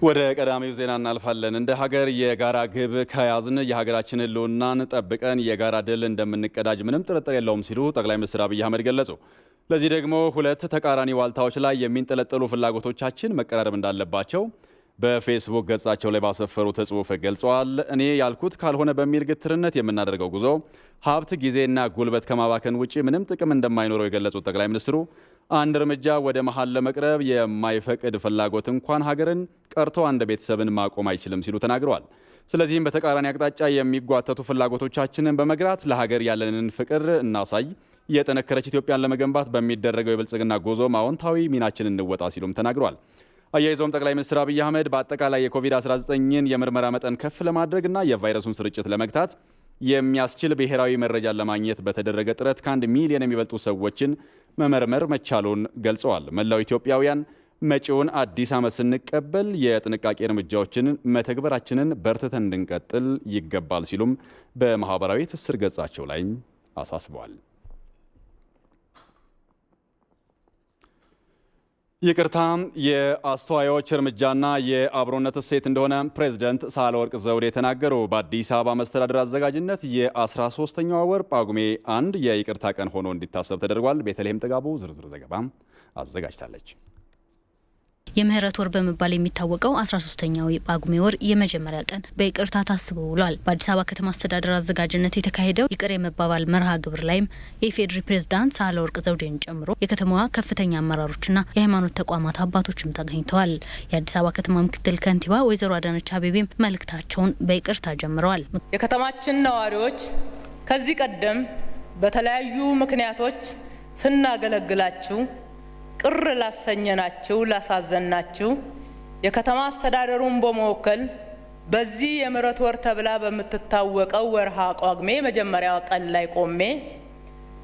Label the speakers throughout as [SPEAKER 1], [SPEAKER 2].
[SPEAKER 1] ወደ ቀዳሚው ዜና እናልፋለን። እንደ ሀገር የጋራ ግብ ከያዝን የሀገራችንን ሕልውናን ጠብቀን የጋራ ድል እንደምንቀዳጅ ምንም ጥርጥር የለውም ሲሉ ጠቅላይ ሚኒስትር አብይ አህመድ ገለጹ። ለዚህ ደግሞ ሁለት ተቃራኒ ዋልታዎች ላይ የሚንጠለጠሉ ፍላጎቶቻችን መቀራረብ እንዳለባቸው በፌስቡክ ገጻቸው ላይ ባሰፈሩት ጽሑፍ ገልጸዋል። እኔ ያልኩት ካልሆነ በሚል ግትርነት የምናደርገው ጉዞ ሀብት፣ ጊዜና ጉልበት ከማባከን ውጪ ምንም ጥቅም እንደማይኖረው የገለጹት ጠቅላይ ሚኒስትሩ አንድ እርምጃ ወደ መሃል ለመቅረብ የማይፈቅድ ፍላጎት እንኳን ሀገርን ቀርቶ አንድ ቤተሰብን ማቆም አይችልም ሲሉ ተናግረዋል። ስለዚህም በተቃራኒ አቅጣጫ የሚጓተቱ ፍላጎቶቻችንን በመግራት ለሀገር ያለንን ፍቅር እናሳይ፣ የጠነከረች ኢትዮጵያን ለመገንባት በሚደረገው የብልጽግና ጉዞ አዎንታዊ ሚናችን እንወጣ ሲሉም ተናግረዋል። አያይዘውም ጠቅላይ ሚኒስትር አብይ አህመድ በአጠቃላይ የኮቪድ-19ን የምርመራ መጠን ከፍ ለማድረግና የቫይረሱን ስርጭት ለመግታት የሚያስችል ብሔራዊ መረጃን ለማግኘት በተደረገ ጥረት ከ1 ሚሊዮን የሚበልጡ ሰዎችን መመርመር መቻሉን ገልጸዋል። መላው ኢትዮጵያውያን መጪውን አዲስ ዓመት ስንቀበል የጥንቃቄ እርምጃዎችን መተግበራችንን በርትተን እንድንቀጥል ይገባል ሲሉም በማህበራዊ ትስስር ገጻቸው ላይ አሳስበዋል። ይቅርታ የአስተዋዮች እርምጃና የአብሮነት እሴት እንደሆነ ፕሬዝዳንት ሳህለወርቅ ዘውዴ ተናገሩ። በአዲስ አበባ መስተዳድር አዘጋጅነት የ13ኛዋ ወር ጳጉሜ 1 የይቅርታ ቀን ሆኖ እንዲታሰብ ተደርጓል። ቤተልሔም ጥጋቡ ዝርዝር ዘገባ አዘጋጅታለች።
[SPEAKER 2] የምህረት ወር በመባል የሚታወቀው 13ኛው የጳጉሜ ወር የመጀመሪያ ቀን በይቅርታ ታስቦ ውሏል። በአዲስ አበባ ከተማ አስተዳደር አዘጋጅነት የተካሄደው ይቅር የመባባል መርሃ ግብር ላይም የኢፌዴሪ ፕሬዝዳንት ሳህለወርቅ ዘውዴን ጨምሮ የከተማዋ ከፍተኛ አመራሮችና የሃይማኖት ተቋማት አባቶችም ተገኝተዋል። የአዲስ አበባ ከተማ ምክትል ከንቲባ ወይዘሮ አዳነች አቤቤም መልእክታቸውን በይቅርታ ጀምረዋል።
[SPEAKER 3] የከተማችን ነዋሪዎች ከዚህ ቀደም በተለያዩ ምክንያቶች ስናገለግላችሁ ቅር ላሰኘናችሁ፣ ላሳዘናችሁ የከተማ አስተዳደሩን በመወከል በዚህ የምህረት ወር ተብላ በምትታወቀው ወርሃ ጳጉሜ መጀመሪያው ቀን ላይ ቆሜ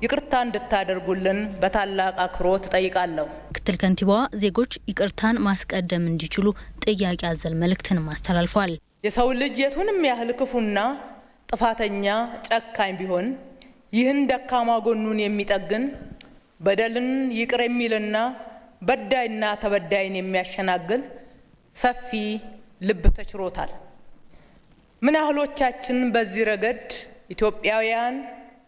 [SPEAKER 3] ይቅርታ እንድታደርጉልን በታላቅ አክብሮት እጠይቃለሁ።
[SPEAKER 2] ምክትል ከንቲባዋ ዜጎች ይቅርታን ማስቀደም እንዲችሉ ጥያቄ አዘል መልእክትን አስተላልፈዋል።
[SPEAKER 3] የሰው ልጅ የቱንም ያህል ክፉና ጥፋተኛ ጨካኝ ቢሆን ይህን ደካማ ጎኑን የሚጠግን በደልን ይቅር የሚልና በዳይና ተበዳይን የሚያሸናግል ሰፊ ልብ ተችሮታል። ምን ያህሎቻችን በዚህ ረገድ ኢትዮጵያውያን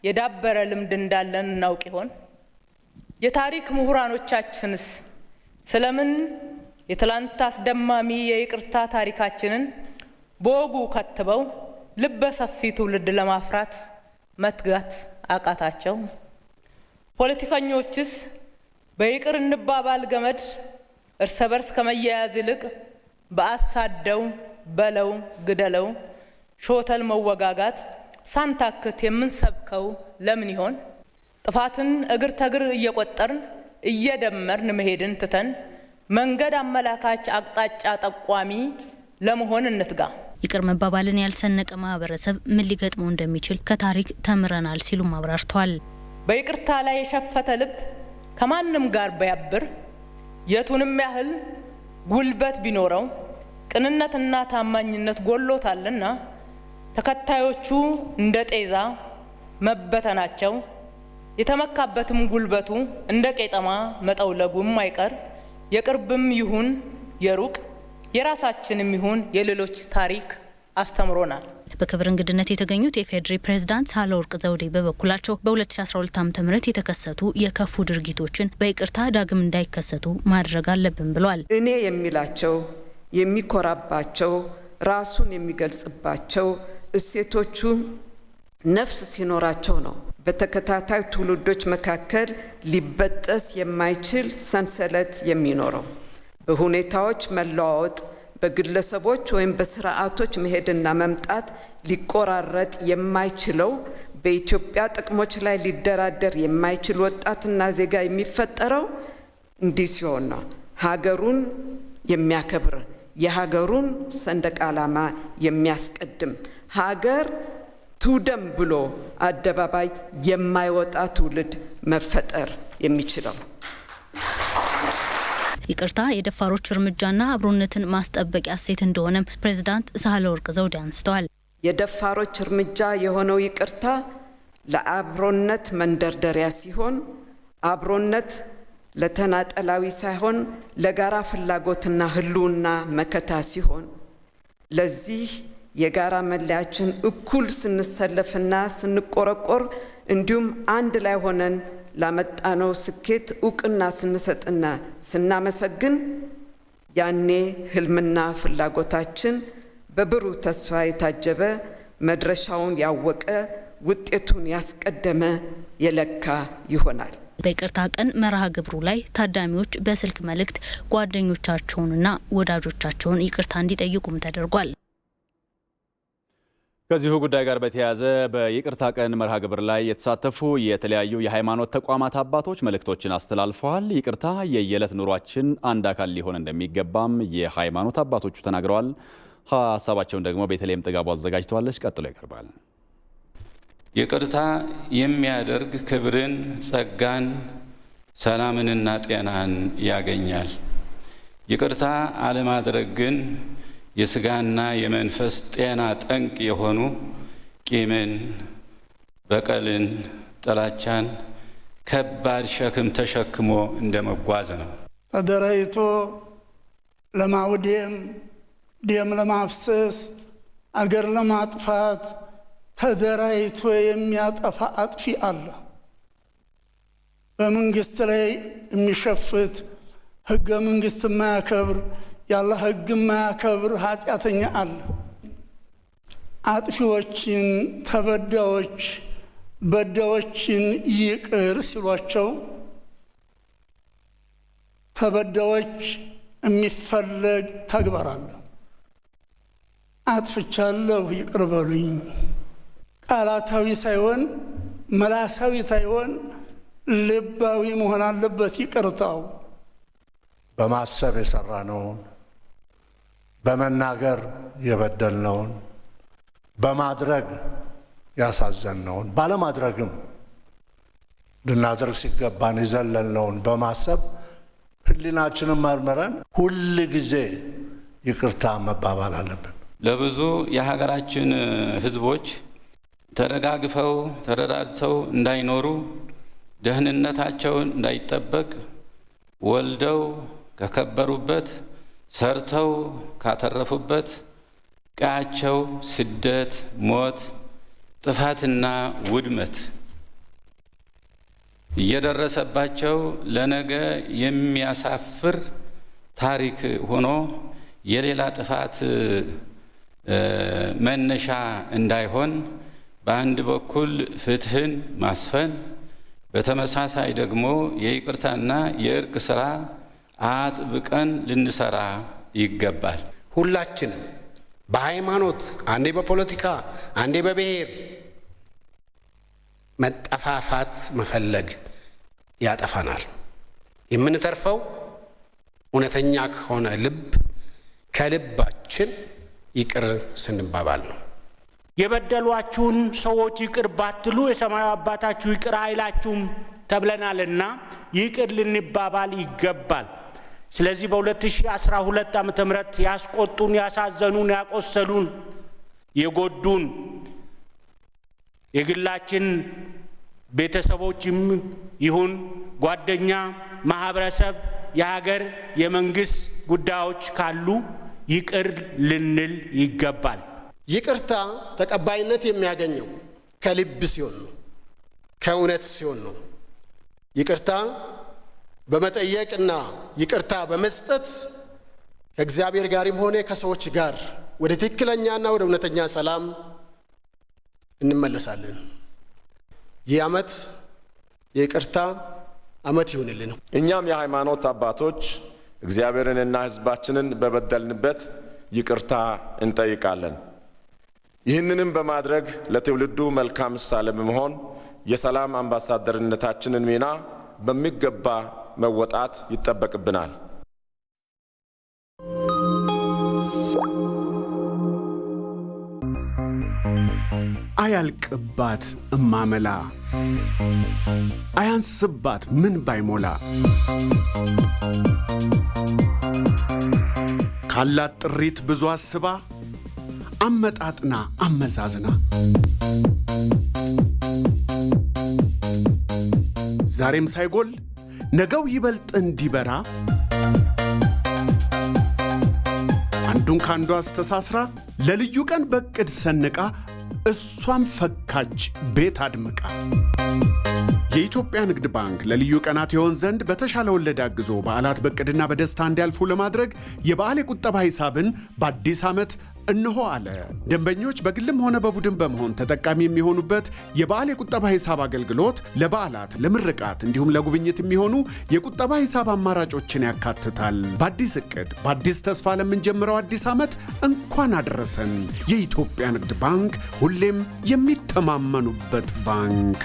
[SPEAKER 3] የዳበረ ልምድ እንዳለን እናውቅ ይሆን? የታሪክ ምሁራኖቻችንስ ስለምን የትላንት አስደማሚ የይቅርታ ታሪካችንን በወጉ ከትበው ልበ ሰፊ ትውልድ ለማፍራት መትጋት አቃታቸው? ፖለቲከኞችስ በይቅር እንባባል ገመድ እርስ በርስ ከመያያዝ ይልቅ በአሳደው በለው ግደለው ሾተል መወጋጋት ሳንታክት የምንሰብከው ለምን ይሆን? ጥፋትን እግር ተግር እየቆጠርን እየደመርን መሄድን ትተን መንገድ አመላካች አቅጣጫ ጠቋሚ ለመሆን እንትጋ።
[SPEAKER 2] ይቅር መባባልን ያልሰነቀ ማህበረሰብ ምን ሊገጥመው እንደሚችል ከታሪክ ተምረናል ሲሉም አብራርተዋል።
[SPEAKER 3] በይቅርታ ላይ የሸፈተ ልብ ከማንም ጋር ቢያብር የቱንም ያህል ጉልበት ቢኖረው ቅንነትና ታማኝነት ጎሎታልና ተከታዮቹ እንደ ጤዛ መበተናቸው የተመካበትም ጉልበቱ እንደ ቄጠማ መጠውለጉም አይቀር የቅርብም ይሁን የሩቅ የራሳችንም ይሁን የሌሎች ታሪክ አስተምሮናል።
[SPEAKER 2] በክብር እንግድነት የተገኙት የኢፌዴሪ ፕሬዝዳንት ሳህለወርቅ ዘውዴ በበኩላቸው በ2012 ዓ.ም የተከሰቱ የከፉ ድርጊቶችን በይቅርታ ዳግም እንዳይከሰቱ ማድረግ አለብን ብለዋል።
[SPEAKER 4] እኔ የሚላቸው የሚኮራባቸው ራሱን የሚገልጽባቸው እሴቶቹ ነፍስ ሲኖራቸው ነው በተከታታይ ትውልዶች መካከል ሊበጠስ የማይችል ሰንሰለት የሚኖረው። በሁኔታዎች መለዋወጥ በግለሰቦች ወይም በስርዓቶች መሄድና መምጣት ሊቆራረጥ የማይችለው በኢትዮጵያ ጥቅሞች ላይ ሊደራደር የማይችል ወጣትና ዜጋ የሚፈጠረው እንዲህ ሲሆን ነው። ሀገሩን የሚያከብር የሀገሩን ሰንደቅ ዓላማ የሚያስቀድም ሀገር ትውደም ብሎ አደባባይ የማይወጣ ትውልድ መፈጠር የሚችለው።
[SPEAKER 2] ይቅርታ የደፋሮች እርምጃና አብሮነትን ማስጠበቂያ እሴት እንደሆነም ፕሬዝዳንት ሳህለወርቅ ዘውዴ አንስተዋል።
[SPEAKER 4] የደፋሮች እርምጃ የሆነው ይቅርታ ለአብሮነት መንደርደሪያ ሲሆን አብሮነት ለተናጠላዊ ሳይሆን ለጋራ ፍላጎትና ህልውና መከታ ሲሆን ለዚህ የጋራ መለያችን እኩል ስንሰለፍና ስንቆረቆር እንዲሁም አንድ ላይ ሆነን ላመጣነው ስኬት እውቅና ስንሰጥና ስናመሰግን ያኔ ህልምና ፍላጎታችን በብሩህ ተስፋ የታጀበ መድረሻውን ያወቀ ውጤቱን ያስቀደመ የለካ ይሆናል።
[SPEAKER 2] በይቅርታ ቀን መርሃ ግብሩ ላይ ታዳሚዎች በስልክ መልእክት ጓደኞቻቸውንና ወዳጆቻቸውን ይቅርታ እንዲጠይቁም ተደርጓል።
[SPEAKER 1] ከዚሁ ጉዳይ ጋር በተያያዘ በይቅርታ ቀን መርሃ ግብር ላይ የተሳተፉ የተለያዩ የሃይማኖት ተቋማት አባቶች መልእክቶችን አስተላልፈዋል። ይቅርታ የየዕለት ኑሯችን አንድ አካል ሊሆን እንደሚገባም የሃይማኖት አባቶቹ ተናግረዋል። ሀሳባቸውን ደግሞ ቤተልሔም ጥጋቡ አዘጋጅተዋለች። ቀጥሎ ይቀርባል።
[SPEAKER 5] ይቅርታ የሚያደርግ ክብርን፣ ጸጋን፣ ሰላምንና ጤናን ያገኛል። ይቅርታ አለማድረግ ግን የስጋና የመንፈስ ጤና ጠንቅ የሆኑ ቂምን፣ በቀልን፣ ጥላቻን ከባድ ሸክም ተሸክሞ እንደመጓዝ ነው።
[SPEAKER 6] ተደራጅቶ ለማውደም፣ ደም ለማፍሰስ፣ አገር ለማጥፋት ተደራጅቶ የሚያጠፋ አጥፊ አለ። በመንግስት ላይ የሚሸፍት ህገ መንግስት የማያከብር ያለ ህግ የማያከብር ኃጢአተኛ አለ። አጥፊዎችን፣ ተበዳዮች፣ በዳዮችን ይቅር ሲሏቸው ተበዳዮች የሚፈለግ ተግባር አለ። አጥፍቻለሁ ይቅር በሉኝ፣ ቃላታዊ ሳይሆን መላሳዊ ሳይሆን ልባዊ መሆን አለበት ይቅርታው።
[SPEAKER 7] በማሰብ የሰራነውን፣ በመናገር የበደልነውን፣ በማድረግ ያሳዘንነውን፣ ባለማድረግም ልናደርግ ሲገባን የዘለልነውን በማሰብ ህሊናችንን መርምረን ሁል ጊዜ ይቅርታ መባባል አለብን።
[SPEAKER 5] ለብዙ የሀገራችን ህዝቦች ተደጋግፈው ተረዳድተው እንዳይኖሩ፣ ደህንነታቸውን እንዳይጠበቅ፣ ወልደው ከከበሩበት፣ ሰርተው ካተረፉበት ቀያቸው ስደት፣ ሞት፣ ጥፋትና ውድመት እየደረሰባቸው ለነገ የሚያሳፍር ታሪክ ሆኖ የሌላ ጥፋት መነሻ እንዳይሆን በአንድ በኩል ፍትህን ማስፈን፣ በተመሳሳይ ደግሞ የይቅርታና የእርቅ ስራ አጥብቀን ልንሰራ ይገባል።
[SPEAKER 8] ሁላችንም በሃይማኖት አንዴ በፖለቲካ አንዴ በብሔር መጠፋፋት መፈለግ ያጠፋናል። የምንተርፈው እውነተኛ ከሆነ ልብ ከልባችን ይቅር ስንባባል ነው።
[SPEAKER 9] የበደሏችሁን ሰዎች ይቅር ባትሉ የሰማዩ አባታችሁ ይቅር አይላችሁም ተብለናልና ይቅር ልንባባል ይገባል። ስለዚህ በ2012 ዓ.ም ያስቆጡን፣ ያሳዘኑን፣ ያቆሰሉን፣ የጎዱን የግላችን ቤተሰቦችም ይሁን ጓደኛ፣ ማህበረሰብ፣ የሀገር፣ የመንግስት ጉዳዮች ካሉ ይቅር ልንል ይገባል።
[SPEAKER 8] ይቅርታ ተቀባይነት የሚያገኘው ከልብ ሲሆን ነው፣ ከእውነት ሲሆን ነው። ይቅርታ በመጠየቅና ይቅርታ በመስጠት ከእግዚአብሔር ጋርም ሆነ ከሰዎች ጋር ወደ ትክክለኛና ወደ እውነተኛ ሰላም እንመለሳለን። ይህ ዓመት የይቅርታ ዓመት ይሁንልን።
[SPEAKER 10] እኛም የሃይማኖት አባቶች እግዚአብሔርንና ሕዝባችንን በበደልንበት ይቅርታ እንጠይቃለን። ይህንንም በማድረግ ለትውልዱ መልካም ምሳሌ በመሆን የሰላም አምባሳደርነታችንን ሚና በሚገባ መወጣት ይጠበቅብናል።
[SPEAKER 11] አያልቅባት እማመላ አያንስባት ምን ባይሞላ ካላት ጥሪት ብዙ አስባ አመጣጥና አመዛዝና ዛሬም ሳይጎል ነገው ይበልጥ እንዲበራ አንዱን ካንዱ አስተሳስራ ለልዩ ቀን በቅድ ሰንቃ እሷም ፈካች ቤት አድምቃ የኢትዮጵያ ንግድ ባንክ ለልዩ ቀናት ይሆን ዘንድ በተሻለ ወለድ አግዞ በዓላት በቅድና በደስታ እንዲያልፉ ለማድረግ የበዓል የቁጠባ ሂሳብን በአዲስ ዓመት እንሆ አለ። ደንበኞች በግልም ሆነ በቡድን በመሆን ተጠቃሚ የሚሆኑበት የበዓል የቁጠባ ሂሳብ አገልግሎት ለበዓላት፣ ለምርቃት እንዲሁም ለጉብኝት የሚሆኑ የቁጠባ ሂሳብ አማራጮችን ያካትታል። በአዲስ እቅድ በአዲስ ተስፋ ለምንጀምረው አዲስ ዓመት እንኳን አደረሰን። የኢትዮጵያ ንግድ ባንክ ሁሌም የሚተማመኑበት ባንክ።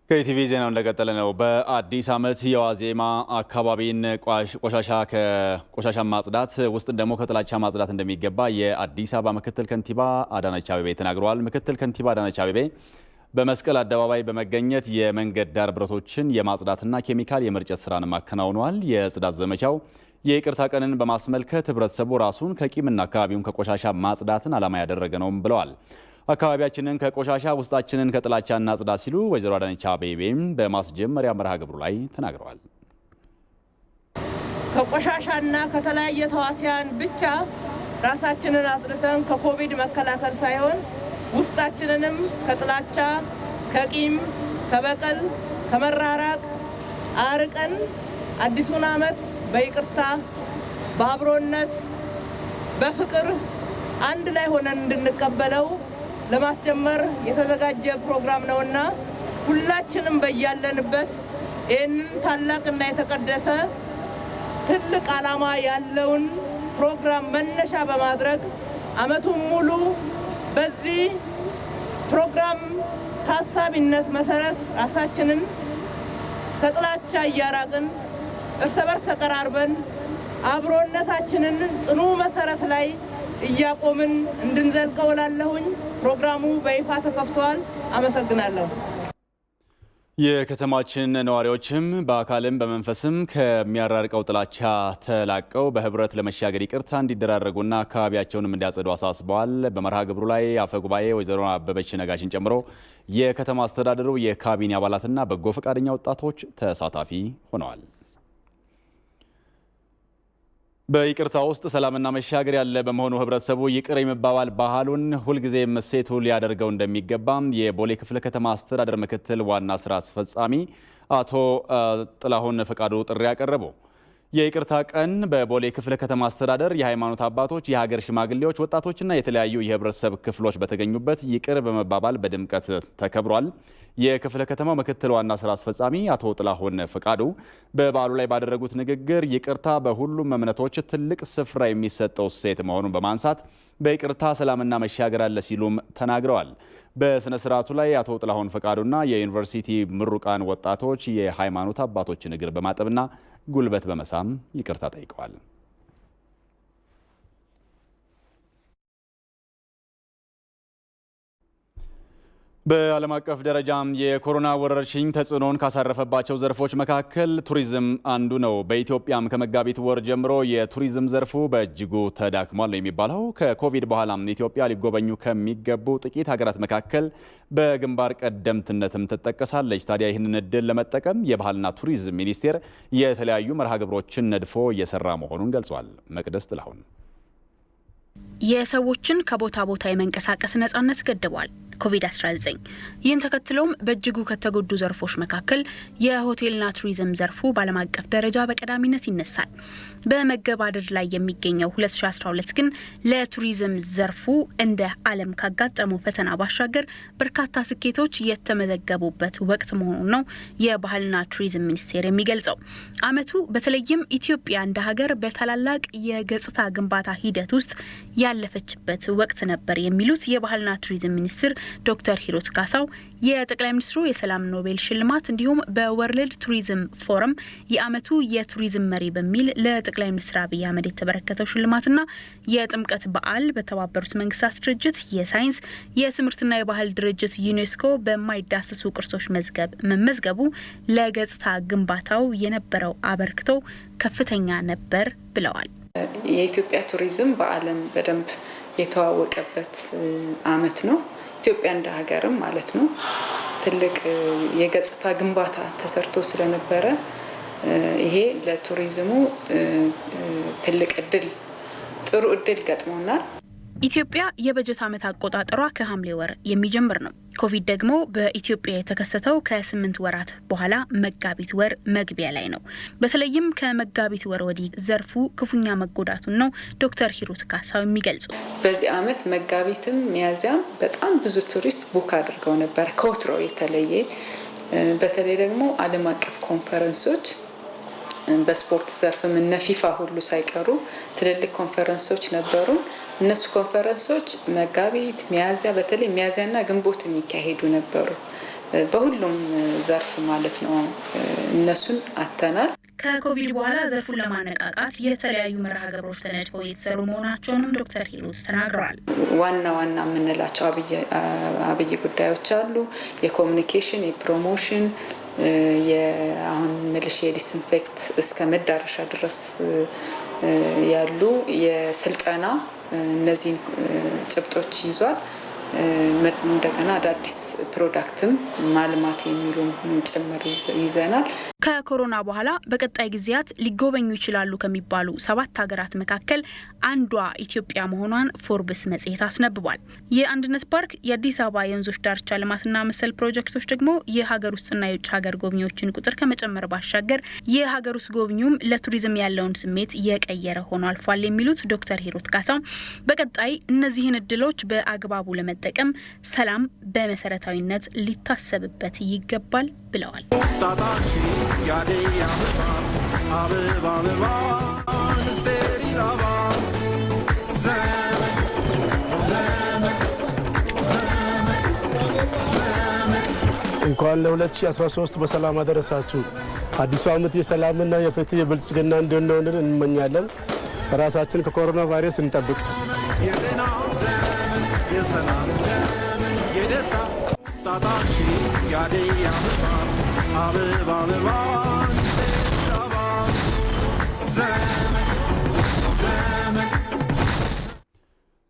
[SPEAKER 1] ከኢቲቪ ዜናው እንደቀጠለ ነው። በአዲስ ዓመት የዋዜማ አካባቢን ከቆሻሻ ማጽዳት ውስጥን ደግሞ ከጥላቻ ማጽዳት እንደሚገባ የአዲስ አበባ ምክትል ከንቲባ አዳነች አቤቤ ተናግረዋል። ምክትል ከንቲባ አዳነች አቤቤ በመስቀል አደባባይ በመገኘት የመንገድ ዳር ብረቶችን የማጽዳትና ኬሚካል የመርጨት ስራን አከናውነዋል። የጽዳት ዘመቻው የይቅርታ ቀንን በማስመልከት ህብረተሰቡ ራሱን ከቂምና አካባቢውን ከቆሻሻ ማጽዳትን ዓላማ ያደረገ ነውም ብለዋል። አካባቢያችንን ከቆሻሻ ውስጣችንን ከጥላቻ እናጽዳ ሲሉ ወይዘሮ አዳነች አቤቤም በማስጀመሪያ መርሃ ግብሩ ላይ ተናግረዋል።
[SPEAKER 3] ከቆሻሻና ከተለያየ ተዋሲያን ብቻ ራሳችንን አጽድተን ከኮቪድ መከላከል ሳይሆን ውስጣችንንም ከጥላቻ፣ ከቂም፣ ከበቀል፣ ከመራራቅ አርቀን አዲሱን ዓመት በይቅርታ፣ በአብሮነት፣ በፍቅር አንድ ላይ ሆነን እንድንቀበለው ለማስጀመር የተዘጋጀ ፕሮግራም ነውና ሁላችንም በያለንበት ይህንን ታላቅና የተቀደሰ ትልቅ ዓላማ ያለውን ፕሮግራም መነሻ በማድረግ ዓመቱን ሙሉ በዚህ ፕሮግራም ታሳቢነት መሰረት ራሳችንን ከጥላቻ እያራቅን እርስ በርስ ተቀራርበን አብሮነታችንን ጽኑ መሰረት ላይ እያቆምን እንድንዘልቀው ላለሁኝ ፕሮግራሙ በይፋ ተከፍቷል። አመሰግናለሁ።
[SPEAKER 1] የከተማችን ነዋሪዎችም በአካልም በመንፈስም ከሚያራርቀው ጥላቻ ተላቀው በህብረት ለመሻገር ይቅርታ እንዲደራረጉና አካባቢያቸውንም እንዲያጸዱ አሳስበዋል። በመርሃ ግብሩ ላይ አፈ ጉባኤ ወይዘሮ አበበች ነጋሽን ጨምሮ የከተማ አስተዳደሩ የካቢኔ አባላትና በጎ ፈቃደኛ ወጣቶች ተሳታፊ ሆነዋል። በይቅርታ ውስጥ ሰላምና መሻገር ያለ በመሆኑ ህብረተሰቡ ይቅር የመባባል ባህሉን ሁልጊዜም እሴቱ ሊያደርገው እንደሚገባም የቦሌ ክፍለ ከተማ አስተዳደር ምክትል ዋና ስራ አስፈጻሚ አቶ ጥላሁን ፈቃዱ ጥሪ ያቀረቡ። የይቅርታ ቀን በቦሌ ክፍለ ከተማ አስተዳደር የሃይማኖት አባቶች፣ የሀገር ሽማግሌዎች፣ ወጣቶችና የተለያዩ የህብረተሰብ ክፍሎች በተገኙበት ይቅር በመባባል በድምቀት ተከብሯል። የክፍለ ከተማው ምክትል ዋና ስራ አስፈጻሚ አቶ ጥላሁን ፈቃዱ በበዓሉ ላይ ባደረጉት ንግግር ይቅርታ በሁሉም እምነቶች ትልቅ ስፍራ የሚሰጠው እሴት መሆኑን በማንሳት በይቅርታ ሰላምና መሻገር አለ ሲሉም ተናግረዋል። በስነ ስርዓቱ ላይ አቶ ጥላሁን ፈቃዱና የዩኒቨርሲቲ ምሩቃን ወጣቶች የሃይማኖት አባቶችን እግር በማጠብና ጉልበት በመሳም ይቅርታ ጠይቀዋል። በዓለም አቀፍ ደረጃም የኮሮና ወረርሽኝ ተጽዕኖን ካሳረፈባቸው ዘርፎች መካከል ቱሪዝም አንዱ ነው። በኢትዮጵያም ከመጋቢት ወር ጀምሮ የቱሪዝም ዘርፉ በእጅጉ ተዳክሟል ነው የሚባለው። ከኮቪድ በኋላም ኢትዮጵያ ሊጎበኙ ከሚገቡ ጥቂት ሀገራት መካከል በግንባር ቀደምትነትም ትጠቀሳለች። ታዲያ ይህንን እድል ለመጠቀም የባህልና ቱሪዝም ሚኒስቴር የተለያዩ መርሃ ግብሮችን ነድፎ እየሰራ መሆኑን ገልጿል። መቅደስ ጥላሁን
[SPEAKER 12] የሰዎችን ከቦታ ቦታ የመንቀሳቀስ ነጻነት ገድቧል። ኮቪድ-19 ይህን ተከትሎም በእጅጉ ከተጎዱ ዘርፎች መካከል የሆቴልና ቱሪዝም ዘርፉ በዓለም አቀፍ ደረጃ በቀዳሚነት ይነሳል። በመገባደድ ላይ የሚገኘው 2012 ግን ለቱሪዝም ዘርፉ እንደ ዓለም ካጋጠመው ፈተና ባሻገር በርካታ ስኬቶች የተመዘገቡበት ወቅት መሆኑን ነው የባህልና ቱሪዝም ሚኒስቴር የሚገልጸው። ዓመቱ በተለይም ኢትዮጵያ እንደ ሀገር በታላላቅ የገጽታ ግንባታ ሂደት ውስጥ ያለፈችበት ወቅት ነበር የሚሉት የባህልና ቱሪዝም ሚኒስትር ዶክተር ሂሩት ካሳው የጠቅላይ ሚኒስትሩ የሰላም ኖቤል ሽልማት እንዲሁም በወርልድ ቱሪዝም ፎረም የዓመቱ የቱሪዝም መሪ በሚል ለጠቅላይ ሚኒስትር አብይ አህመድ የተበረከተው ሽልማትና የጥምቀት በዓል በተባበሩት መንግስታት ድርጅት የሳይንስ የትምህርትና የባህል ድርጅት ዩኔስኮ በማይዳሰሱ ቅርሶች መመዝገቡ ለገጽታ ግንባታው የነበረው አበርክቶ ከፍተኛ ነበር ብለዋል።
[SPEAKER 13] የኢትዮጵያ ቱሪዝም በዓለም በደንብ የተዋወቀበት ዓመት ነው። ኢትዮጵያ እንደ ሀገርም ማለት ነው ትልቅ የገጽታ ግንባታ ተሰርቶ ስለነበረ ይሄ ለቱሪዝሙ ትልቅ ጥሩ እድል ገጥሞናል።
[SPEAKER 12] ኢትዮጵያ የበጀት ዓመት አቆጣጠሯ ከሐምሌ ወር የሚጀምር ነው። ኮቪድ ደግሞ በኢትዮጵያ የተከሰተው ከ8 ወራት በኋላ መጋቢት ወር መግቢያ ላይ ነው። በተለይም ከመጋቢት ወር ወዲህ ዘርፉ ክፉኛ መጎዳቱን ነው ዶክተር ሂሩት ካሳው የሚገልጹ።
[SPEAKER 13] በዚህ ዓመት መጋቢትም ሚያዝያም በጣም ብዙ ቱሪስት ቡክ አድርገው ነበር ከወትሮ የተለየ። በተለይ ደግሞ ዓለም አቀፍ ኮንፈረንሶች በስፖርት ዘርፍም እነ ፊፋ ሁሉ ሳይቀሩ ትልልቅ ኮንፈረንሶች ነበሩ። እነሱ ኮንፈረንሶች መጋቢት ሚያዝያ በተለይ ሚያዝያና ግንቦት የሚካሄዱ ነበሩ በሁሉም ዘርፍ ማለት ነው። እነሱን አተናል።
[SPEAKER 12] ከኮቪድ በኋላ ዘርፉን ለማነቃቃት የተለያዩ መርሃ ግብሮች ተነድፈው የተሰሩ መሆናቸውንም ዶክተር ሂሩት ተናግረዋል።
[SPEAKER 13] ዋና የምንላቸው አብይ ጉዳዮች አሉ። የኮሚኒኬሽን፣ የፕሮሞሽን፣ አሁን ምልሽ የዲስኢንፌክት እስከ መዳረሻ ድረስ ያሉ የስልጠና እነዚህን ጭብጦች ይዟል። እንደገና አዳዲስ ፕሮዳክትም ማልማት የሚሉ ጭምር ይዘናል።
[SPEAKER 12] ከኮሮና በኋላ በቀጣይ ጊዜያት ሊጎበኙ ይችላሉ ከሚባሉ 7 ሀገራት መካከል አንዷ ኢትዮጵያ መሆኗን ፎርብስ መጽሔት አስነብቧል። የአንድነት ፓርክ፣ የአዲስ አበባ የወንዞች ዳርቻ ልማትና መሰል ፕሮጀክቶች ደግሞ የሀገር ውስጥና የውጭ ሀገር ጎብኚዎችን ቁጥር ከመጨመር ባሻገር የሀገር ውስጥ ጎብኚውም ለቱሪዝም ያለውን ስሜት የቀየረ ሆኖ አልፏል የሚሉት ዶክተር ሂሩት ካሳው በቀጣይ እነዚህን እድሎች በአግባቡ ለመጠቀም ሰላም በመሰረታዊነት ሊታሰብበት ይገባል ብለዋል።
[SPEAKER 14] እንኳን ለ2013 በሰላም አደረሳችሁ። አዲሱ ዓመት የሰላምና የፍትህ የብልጽግና እንዲሆን እንመኛለን። ራሳችን ከኮሮና ቫይረስ እንጠብቅ። የሰላም ዘመን የደስታ ጣጣሽ ያደያ አበባ አበባ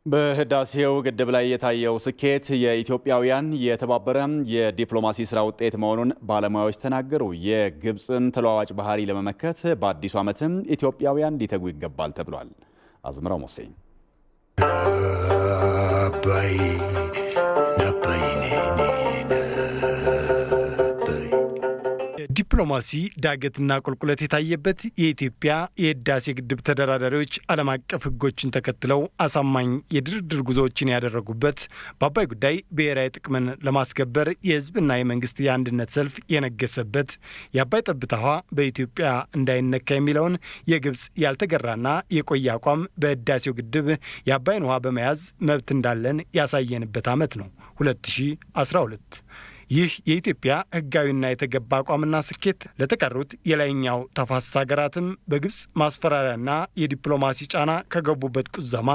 [SPEAKER 1] በህዳሴው ግድብ ላይ የታየው ስኬት የኢትዮጵያውያን የተባበረ የዲፕሎማሲ ስራ ውጤት መሆኑን ባለሙያዎች ተናገሩ። የግብፅን ተለዋዋጭ ባህሪ ለመመከት በአዲሱ ዓመትም ኢትዮጵያውያን ሊተጉ ይገባል ተብሏል። አዝምራው ሞሴኝ
[SPEAKER 15] ዲፕሎማሲ ዳገትና ቁልቁለት የታየበት የኢትዮጵያ የህዳሴ ግድብ ተደራዳሪዎች ዓለም አቀፍ ህጎችን ተከትለው አሳማኝ የድርድር ጉዞዎችን ያደረጉበት፣ በአባይ ጉዳይ ብሔራዊ ጥቅምን ለማስከበር የህዝብና የመንግስት የአንድነት ሰልፍ የነገሰበት፣ የአባይ ጠብታ ውሃ በኢትዮጵያ እንዳይነካ የሚለውን የግብፅ ያልተገራና የቆየ አቋም በህዳሴው ግድብ የአባይን ውሃ በመያዝ መብት እንዳለን ያሳየንበት ዓመት ነው 2012። ይህ የኢትዮጵያ ህጋዊና የተገባ አቋምና ስኬት ለተቀሩት የላይኛው ተፋሰስ ሀገራትም በግብፅ ማስፈራሪያና የዲፕሎማሲ ጫና ከገቡበት ቁዘማ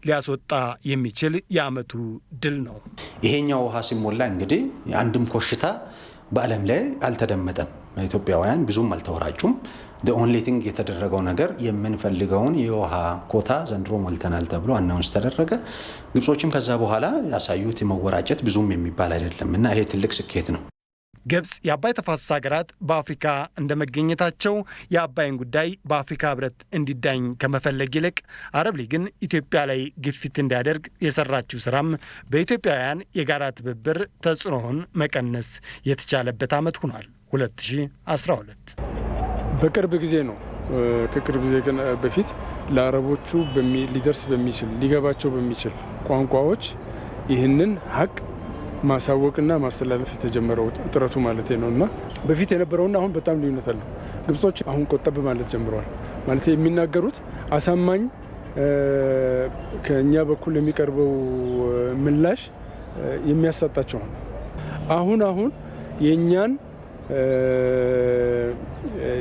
[SPEAKER 15] ሊያስወጣ የሚችል የዓመቱ ድል ነው።
[SPEAKER 16] ይሄኛው ውሃ ሲሞላ እንግዲህ አንድም ኮሽታ በዓለም ላይ አልተደመጠም። ኢትዮጵያውያን ብዙም አልተወራጩም። ኦንሊ ቲንግ የተደረገው ነገር የምንፈልገውን የውሃ ኮታ ዘንድሮ ሞልተናል ተብሎ አናውንስ ተደረገ። ግብጾችም ከዛ በኋላ ያሳዩት የመወራጨት ብዙም የሚባል አይደለም እና ይሄ ትልቅ ስኬት ነው።
[SPEAKER 15] ግብጽ የአባይ ተፋሰስ ሀገራት በአፍሪካ እንደመገኘታቸው የአባይን ጉዳይ በአፍሪካ ህብረት እንዲዳኝ ከመፈለግ ይልቅ አረብ ሊግን ኢትዮጵያ ላይ ግፊት እንዲያደርግ የሰራችው ስራም በኢትዮጵያውያን የጋራ ትብብር ተጽዕኖውን መቀነስ የተቻለበት ዓመት ሆኗል 2012።
[SPEAKER 17] በቅርብ ጊዜ ነው ከቅርብ ጊዜ በፊት ለአረቦቹ ሊደርስ በሚችል ሊገባቸው በሚችል ቋንቋዎች ይህንን ሀቅ ማሳወቅና ማስተላለፍ የተጀመረው ጥረቱ ማለት ነውና በፊት የነበረውና አሁን በጣም ልዩነት አለው። ግብጾች አሁን ቆጠብ ማለት ጀምረዋል። ማለት የሚናገሩት አሳማኝ ከኛ በኩል የሚቀርበው ምላሽ የሚያሳጣቸው ነው። አሁን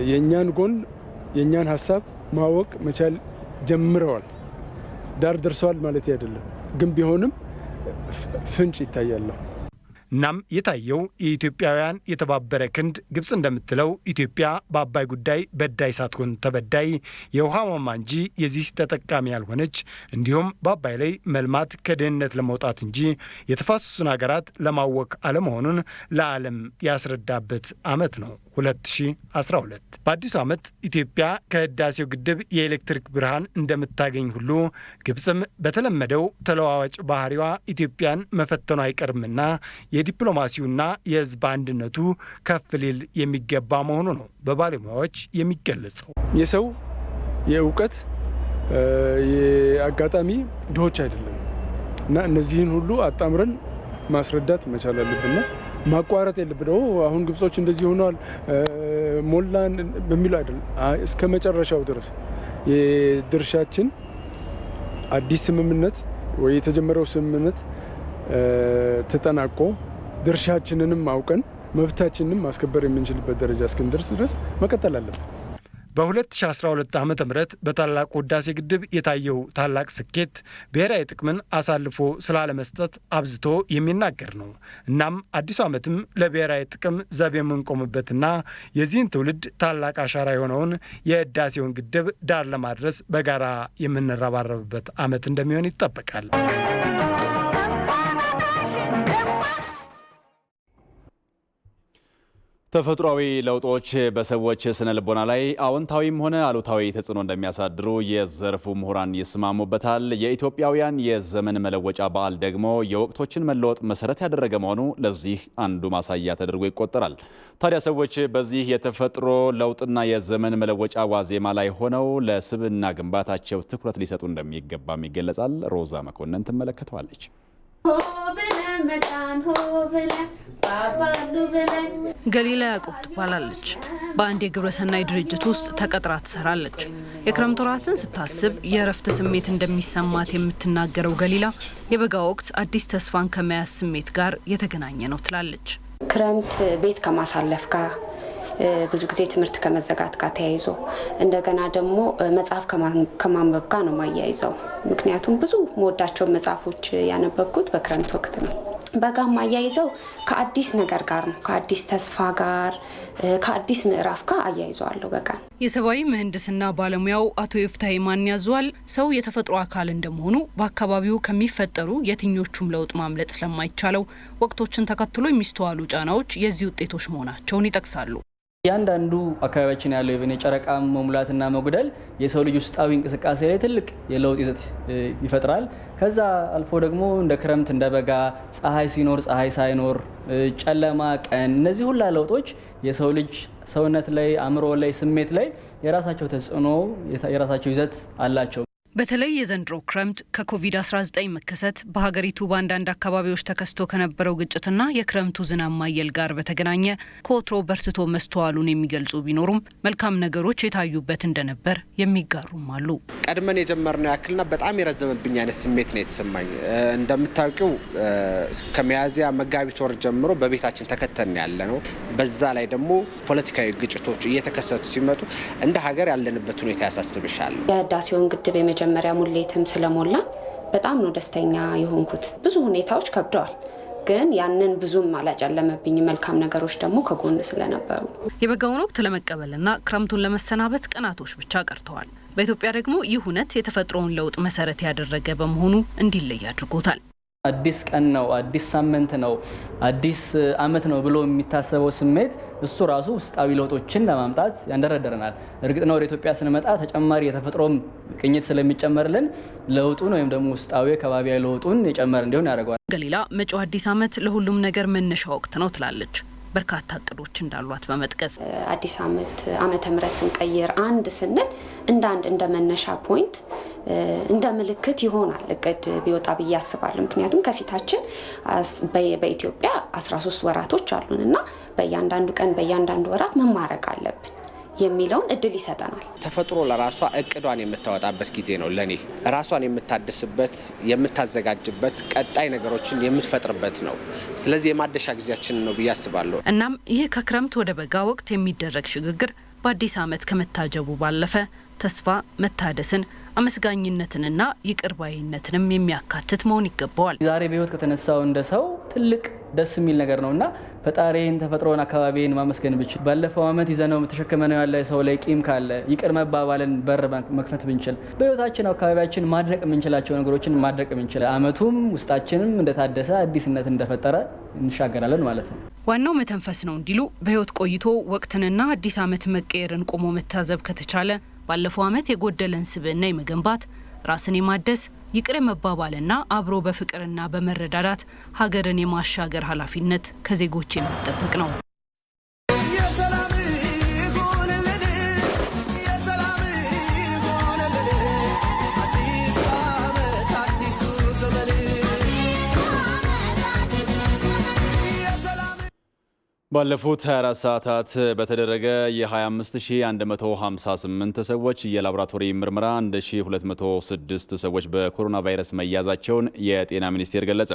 [SPEAKER 17] የኛን ጎን የኛን ሀሳብ ማወቅ መቻል ጀምረዋል። ዳር ደርሰዋል ማለት አይደለም፣ ግን ቢሆንም ፍንጭ ይታያል።
[SPEAKER 15] እናም የታየው የኢትዮጵያውያን የተባበረ ክንድ ግብጽ እንደምትለው ኢትዮጵያ በአባይ ጉዳይ በዳይ ሳትሆን ተበዳይ የውሃ ማማ እንጂ የዚህ ተጠቃሚ ያልሆነች እንዲሁም በአባይ ላይ መልማት ከድህነት ለመውጣት እንጂ የተፋሰሱን ሀገራት ለማወክ አለመሆኑን ለዓለም ያስረዳበት ዓመት ነው 2012። በአዲሱ ዓመት ኢትዮጵያ ከህዳሴው ግድብ የኤሌክትሪክ ብርሃን እንደምታገኝ ሁሉ ግብጽም በተለመደው ተለዋዋጭ ባህሪዋ ኢትዮጵያን መፈተኑ አይቀርምና የዲፕሎማሲውና የህዝብ አንድነቱ ከፍ ሊል የሚገባ መሆኑ ነው በባለሙያዎች የሚገለጸው።
[SPEAKER 17] የሰው የእውቀት የአጋጣሚ ድሆች አይደለም እና እነዚህን ሁሉ አጣምረን ማስረዳት መቻል አለብንና ማቋረጥ የለብን። አሁን ግብጾች እንደዚህ ሆኗል ሞላን በሚለው አይደለም። እስከ መጨረሻው ድረስ የድርሻችን አዲስ ስምምነት ወይ የተጀመረው ስምምነት ተጠናቆ ድርሻችንንም አውቀን መብታችንንም ማስከበር የምንችልበት ደረጃ እስክንደርስ ድረስ መቀጠል አለብን።
[SPEAKER 15] በ2012 ዓ.ም በታላቁ ህዳሴ ግድብ የታየው ታላቅ ስኬት ብሔራዊ ጥቅምን አሳልፎ ስላለመስጠት አብዝቶ የሚናገር ነው። እናም አዲሱ ዓመትም ለብሔራዊ ጥቅም ዘብ የምንቆምበትና የዚህን ትውልድ ታላቅ አሻራ የሆነውን የህዳሴውን ግድብ ዳር ለማድረስ በጋራ የምንረባረብበት ዓመት እንደሚሆን ይጠበቃል።
[SPEAKER 1] ተፈጥሯዊ ለውጦች በሰዎች ስነ ልቦና ላይ አዎንታዊም ሆነ አሉታዊ ተጽዕኖ እንደሚያሳድሩ የዘርፉ ምሁራን ይስማሙበታል። የኢትዮጵያውያን የዘመን መለወጫ በዓል ደግሞ የወቅቶችን መለወጥ መሰረት ያደረገ መሆኑ ለዚህ አንዱ ማሳያ ተደርጎ ይቆጠራል። ታዲያ ሰዎች በዚህ የተፈጥሮ ለውጥና የዘመን መለወጫ ዋዜማ ላይ ሆነው ለስብዕና ግንባታቸው ትኩረት ሊሰጡ እንደሚገባም ይገለጻል። ሮዛ መኮንን ትመለከተዋለች።
[SPEAKER 18] ገሊላ ያዕቆብ ትባላለች። በአንድ የግብረሰናይ ድርጅት ውስጥ ተቀጥራ ትሰራለች። የክረምት ወራትን ስታስብ የእረፍት ስሜት እንደሚሰማት የምትናገረው ገሊላ የበጋ ወቅት አዲስ ተስፋን ከመያዝ ስሜት ጋር የተገናኘ ነው ትላለች።
[SPEAKER 19] ክረምት ቤት ከማሳለፍ ጋር ብዙ ጊዜ ትምህርት ከመዘጋት ጋር ተያይዞ እንደገና ደግሞ መጽሐፍ ከማንበብ ጋር ነው ማያይዘው። ምክንያቱም ብዙ መወዳቸው መጽሐፎች ያነበብኩት በክረምት ወቅት ነው። በጋም አያይዘው ከአዲስ ነገር ጋር ነው፣ ከአዲስ ተስፋ ጋር ከአዲስ ምዕራፍ ጋር አያይዘዋለሁ በጋ።
[SPEAKER 18] የሰብአዊ ምህንድስና ባለሙያው አቶ ይፍታይ ማን ያዟል ሰው የተፈጥሮ አካል እንደመሆኑ በአካባቢው ከሚፈጠሩ የትኞቹም ለውጥ ማምለጥ ስለማይቻለው ወቅቶችን ተከትሎ የሚስተዋሉ ጫናዎች የዚህ ውጤቶች መሆናቸውን ይጠቅሳሉ።
[SPEAKER 20] ያንዳንዱ አካባቢያችን ያለው የጨረቃ መሙላትና መጉደል የሰው ልጅ ውስጣዊ እንቅስቃሴ ላይ ትልቅ የለውጥ ይዘት ይፈጥራል። ከዛ አልፎ ደግሞ እንደ ክረምት እንደ በጋ ፀሐይ ሲኖር ፀሐይ ሳይኖር ጨለማ ቀን እነዚህ ሁላ ለውጦች የሰው ልጅ ሰውነት ላይ አእምሮ ላይ ስሜት ላይ የራሳቸው ተጽዕኖ የራሳቸው ይዘት አላቸው።
[SPEAKER 18] በተለይ የዘንድሮ ክረምት ከኮቪድ-19 መከሰት በሀገሪቱ በአንዳንድ አካባቢዎች ተከስቶ ከነበረው ግጭትና የክረምቱ ዝናብ ማየል ጋር በተገናኘ ከወትሮ በርትቶ መስተዋሉን የሚገልጹ ቢኖሩም መልካም ነገሮች የታዩበት እንደነበር የሚጋሩም አሉ።
[SPEAKER 21] ቀድመን የጀመርነው ያክልና በጣም የረዘመብኝ አይነት ስሜት ነው የተሰማኝ። እንደምታውቂው ከሚያዝያ መጋቢት ወር ጀምሮ በቤታችን ተከተን ያለ ነው። በዛ ላይ ደግሞ ፖለቲካዊ ግጭቶች እየተከሰቱ ሲመጡ እንደ ሀገር ያለንበት ሁኔታ ያሳስብሻል።
[SPEAKER 19] የህዳሴውን ግድብ የመጀመሪያ ሙሌትም ስለሞላ በጣም ነው ደስተኛ የሆንኩት። ብዙ ሁኔታዎች ከብደዋል፣ ግን ያንን ብዙም አላጨለመብኝ። መልካም ነገሮች ደግሞ ከጎን ስለነበሩ
[SPEAKER 18] የበጋውን ወቅት ለመቀበልና ክረምቱን ለመሰናበት ቀናቶች ብቻ ቀርተዋል። በኢትዮጵያ ደግሞ ይህ ሁነት የተፈጥሮውን ለውጥ መሰረት ያደረገ በመሆኑ እንዲለይ አድርጎታል።
[SPEAKER 20] አዲስ ቀን ነው፣ አዲስ ሳምንት ነው፣ አዲስ አመት ነው ብሎ የሚታሰበው ስሜት እሱ ራሱ ውስጣዊ ለውጦችን ለማምጣት ያንደረደረናል። እርግጥ ነው ወደ ኢትዮጵያ ስንመጣ ተጨማሪ የተፈጥሮም ቅኝት ስለሚጨመርልን ለውጡን ወይም ደግሞ ውስጣዊ ከባቢያዊ ለውጡን የጨመረ እንዲሆን ያደርገዋል።
[SPEAKER 18] ገሊላ መጪው አዲስ አመት ለሁሉም ነገር መነሻ ወቅት ነው ትላለች። በርካታ እቅዶች እንዳሏት በመጥቀስ
[SPEAKER 19] አዲስ ዓመተ ምህረት ስንቀይር አንድ ስንል እንደ መነሻ ፖይንት እንደ ምልክት ይሆናል እቅድ ቢወጣ ብዬ አስባለሁ። ምክንያቱም ከፊታችን በኢትዮጵያ 13 ወራቶች አሉን እና በእያንዳንዱ ቀን በእያንዳንዱ ወራት ምን ማድረግ አለብን የሚለውን እድል ይሰጠናል።
[SPEAKER 21] ተፈጥሮ ለራሷ እቅዷን የምታወጣበት ጊዜ ነው። ለኔ ራሷን የምታድስበት፣ የምታዘጋጅበት፣ ቀጣይ ነገሮችን የምትፈጥርበት ነው። ስለዚህ የማደሻ ጊዜያችን ነው ብዬ አስባለሁ።
[SPEAKER 18] እናም ይህ ከክረምት ወደ በጋ ወቅት የሚደረግ ሽግግር በአዲስ ዓመት ከመታጀቡ ባለፈ ተስፋ መታደስን፣ አመስጋኝነትንና ይቅርባይነትንም የሚያካትት መሆን ይገባዋል።
[SPEAKER 20] ዛሬ በህይወት ከተነሳው እንደ ሰው ትልቅ ደስ የሚል ነገር ነውና ፈጣሪን፣ ተፈጥሮን፣ አካባቢን ማመስገን ብችል፣ ባለፈው አመት ይዘነው ተሸክመነው ያለ ሰው ላይ ቂም ካለ ይቅር መባባልን በር መክፈት ብንችል፣ በህይወታችን አካባቢያችን ማድረቅ የምንችላቸው ነገሮችን ማድረቅ ብንችል፣ አመቱም ውስጣችንም እንደታደሰ አዲስነት እንደፈጠረ እንሻገራለን ማለት ነው።
[SPEAKER 18] ዋናው መተንፈስ ነው እንዲሉ በህይወት ቆይቶ ወቅትንና አዲስ አመት መቀየርን ቆሞ መታዘብ ከተቻለ ባለፈው አመት የጎደለን ስብዕና የመገንባት ራስን የማደስ ይቅር መባባልና አብሮ በፍቅርና በመረዳዳት ሀገርን የማሻገር ኃላፊነት ከዜጎች የሚጠበቅ ነው።
[SPEAKER 1] ባለፉት 24 ሰዓታት በተደረገ የ25158 ሰዎች የላቦራቶሪ ምርመራ 1206 ሰዎች በኮሮና ቫይረስ መያዛቸውን የጤና ሚኒስቴር ገለጸ።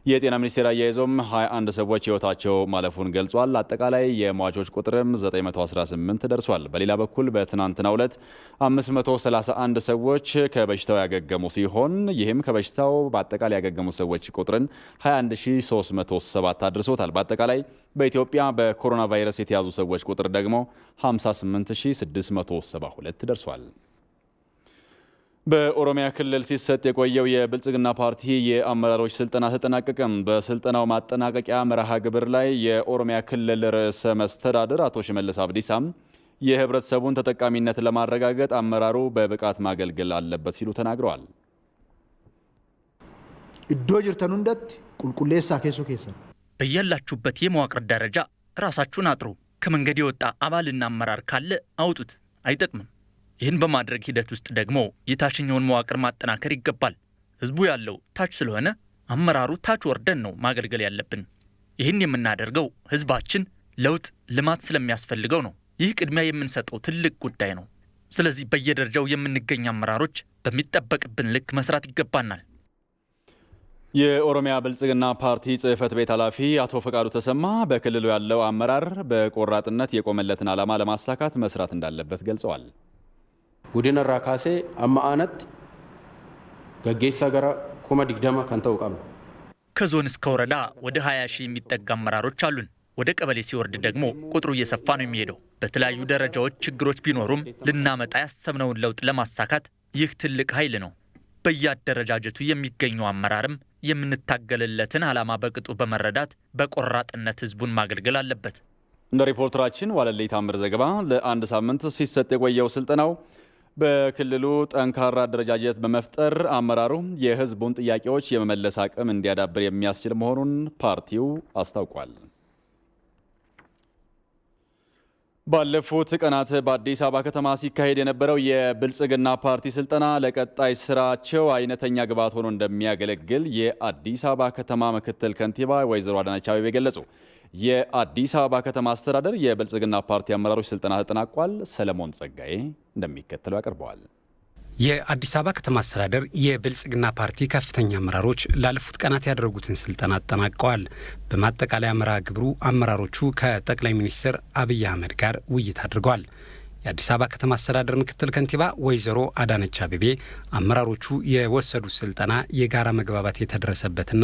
[SPEAKER 1] የጤና ሚኒስቴር አያይዞም 21 ሰዎች ህይወታቸው ማለፉን ገልጿል። አጠቃላይ የሟቾች ቁጥርም 918 ደርሷል። በሌላ በኩል በትናንትናው ዕለት 531 ሰዎች ከበሽታው ያገገሙ ሲሆን ይህም ከበሽታው በአጠቃላይ ያገገሙ ሰዎች ቁጥርን 21307 አድርሶታል። በአጠቃላይ በኢትዮጵያ በኮሮና ቫይረስ የተያዙ ሰዎች ቁጥር ደግሞ 58672 ደርሷል። በኦሮሚያ ክልል ሲሰጥ የቆየው የብልጽግና ፓርቲ የአመራሮች ስልጠና ተጠናቀቀ። በስልጠናው ማጠናቀቂያ መርሃ ግብር ላይ የኦሮሚያ ክልል ርዕሰ መስተዳድር አቶ ሽመልስ አብዲሳም የህብረተሰቡን ተጠቃሚነት ለማረጋገጥ አመራሩ በብቃት ማገልገል አለበት ሲሉ ተናግረዋል።
[SPEAKER 4] እዶ ጅርተኑ እንደት ቁልቁሌሳ ኬሶ ኬሳ
[SPEAKER 22] በያላችሁበት የመዋቅር ደረጃ ራሳችሁን አጥሩ። ከመንገድ የወጣ አባልና አመራር ካለ አውጡት፣ አይጠቅምም። ይህን በማድረግ ሂደት ውስጥ ደግሞ የታችኛውን መዋቅር ማጠናከር ይገባል። ህዝቡ ያለው ታች ስለሆነ አመራሩ ታች ወርደን ነው ማገልገል ያለብን። ይህን የምናደርገው ህዝባችን ለውጥ፣ ልማት ስለሚያስፈልገው ነው። ይህ ቅድሚያ የምንሰጠው ትልቅ ጉዳይ ነው። ስለዚህ በየደረጃው የምንገኝ አመራሮች በሚጠበቅብን ልክ መስራት ይገባናል።
[SPEAKER 1] የኦሮሚያ ብልጽግና ፓርቲ ጽህፈት ቤት ኃላፊ አቶ ፈቃዱ ተሰማ በክልሉ ያለው አመራር በቆራጥነት የቆመለትን ዓላማ ለማሳካት መስራት እንዳለበት ገልጸዋል።
[SPEAKER 23] ጉዲነራ ካሴ አማአነት ገጌሳ ገራ ኩማ ዲግደማ ከንተውቃም
[SPEAKER 22] ከዞን እስከ ወረዳ ወደ 20 ሺህ የሚጠጋ አመራሮች አሉን። ወደ ቀበሌ ሲወርድ ደግሞ ቁጥሩ እየሰፋ ነው የሚሄደው። በተለያዩ ደረጃዎች ችግሮች ቢኖሩም ልናመጣ ያሰብነውን ለውጥ ለማሳካት ይህ ትልቅ ኃይል ነው። በየአደረጃጀቱ የሚገኘው አመራርም የምንታገልለትን ዓላማ በቅጡ በመረዳት በቆራጥነት ህዝቡን ማገልገል አለበት።
[SPEAKER 1] እንደ ሪፖርተራችን ዋለልይ ታምር ዘገባ ለአንድ ሳምንት ሲሰጥ የቆየው ስልጠናው በክልሉ ጠንካራ አደረጃጀት በመፍጠር አመራሩ የህዝቡን ጥያቄዎች የመመለስ አቅም እንዲያዳብር የሚያስችል መሆኑን ፓርቲው አስታውቋል። ባለፉት ቀናት በአዲስ አበባ ከተማ ሲካሄድ የነበረው የብልጽግና ፓርቲ ስልጠና ለቀጣይ ስራቸው አይነተኛ ግብዓት ሆኖ እንደሚያገለግል የአዲስ አበባ ከተማ ምክትል ከንቲባ ወይዘሮ አዳነች አቤቤ ገለጹ። የአዲስ አበባ ከተማ አስተዳደር የብልጽግና ፓርቲ አመራሮች ስልጠና ተጠናቋል። ሰለሞን ጸጋዬ እንደሚከተለው ያቀርበዋል።
[SPEAKER 24] የአዲስ አበባ ከተማ አስተዳደር የብልጽግና ፓርቲ ከፍተኛ አመራሮች ላለፉት ቀናት ያደረጉትን ስልጠና አጠናቀዋል። በማጠቃለያ መርሃ ግብሩ አመራሮቹ ከጠቅላይ ሚኒስትር አብይ አህመድ ጋር ውይይት አድርገዋል። የአዲስ አበባ ከተማ አስተዳደር ምክትል ከንቲባ ወይዘሮ አዳነች አቤቤ አመራሮቹ የወሰዱት ስልጠና የጋራ መግባባት የተደረሰበትና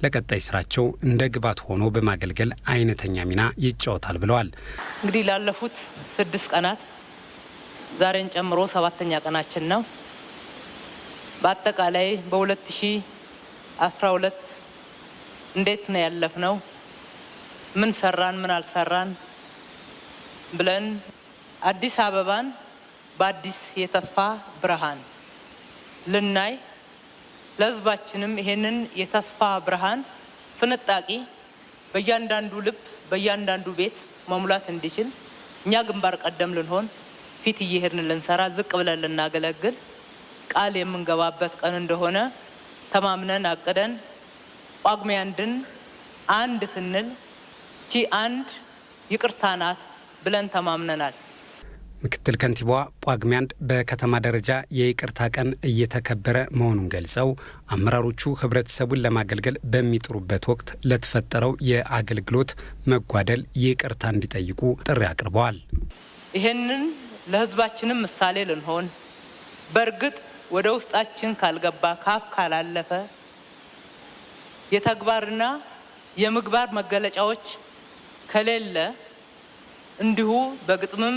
[SPEAKER 24] ለቀጣይ ስራቸው እንደ ግብዓት ሆኖ በማገልገል አይነተኛ ሚና ይጫወታል ብለዋል።
[SPEAKER 3] እንግዲህ ላለፉት 6 ቀናት ዛሬን ጨምሮ 7ኛ ቀናችን ነው። በአጠቃላይ በ2012 እንዴት ነው ያለፍነው፣ ምን ሰራን፣ ምን አልሰራን ብለን አዲስ አበባን በአዲስ የተስፋ ብርሃን ልናይ ለህዝባችንም ይሄንን የተስፋ ብርሃን ፍንጣቂ በእያንዳንዱ ልብ በእያንዳንዱ ቤት መሙላት እንዲችል እኛ ግንባር ቀደም ልንሆን ፊት እየሄድን ልንሰራ ዝቅ ብለን ልናገለግል ቃል የምንገባበት ቀን እንደሆነ ተማምነን አቅደን ጳጉሜ አንድን አንድ ስንል ቺ አንድ ይቅርታ ናት ብለን ተማምነናል።
[SPEAKER 24] ምክትል ከንቲባዋ ጳጉሜ አንድ በከተማ ደረጃ የይቅርታ ቀን እየተከበረ መሆኑን ገልጸው አመራሮቹ ህብረተሰቡን ለማገልገል በሚጥሩበት ወቅት ለተፈጠረው የአገልግሎት መጓደል ይቅርታ እንዲጠይቁ ጥሪ አቅርበዋል።
[SPEAKER 3] ይሄንን ለህዝባችንም ምሳሌ ልንሆን በእርግጥ ወደ ውስጣችን ካልገባ ካፍ ካላለፈ የተግባርና የምግባር መገለጫዎች ከሌለ እንዲሁ በግጥምም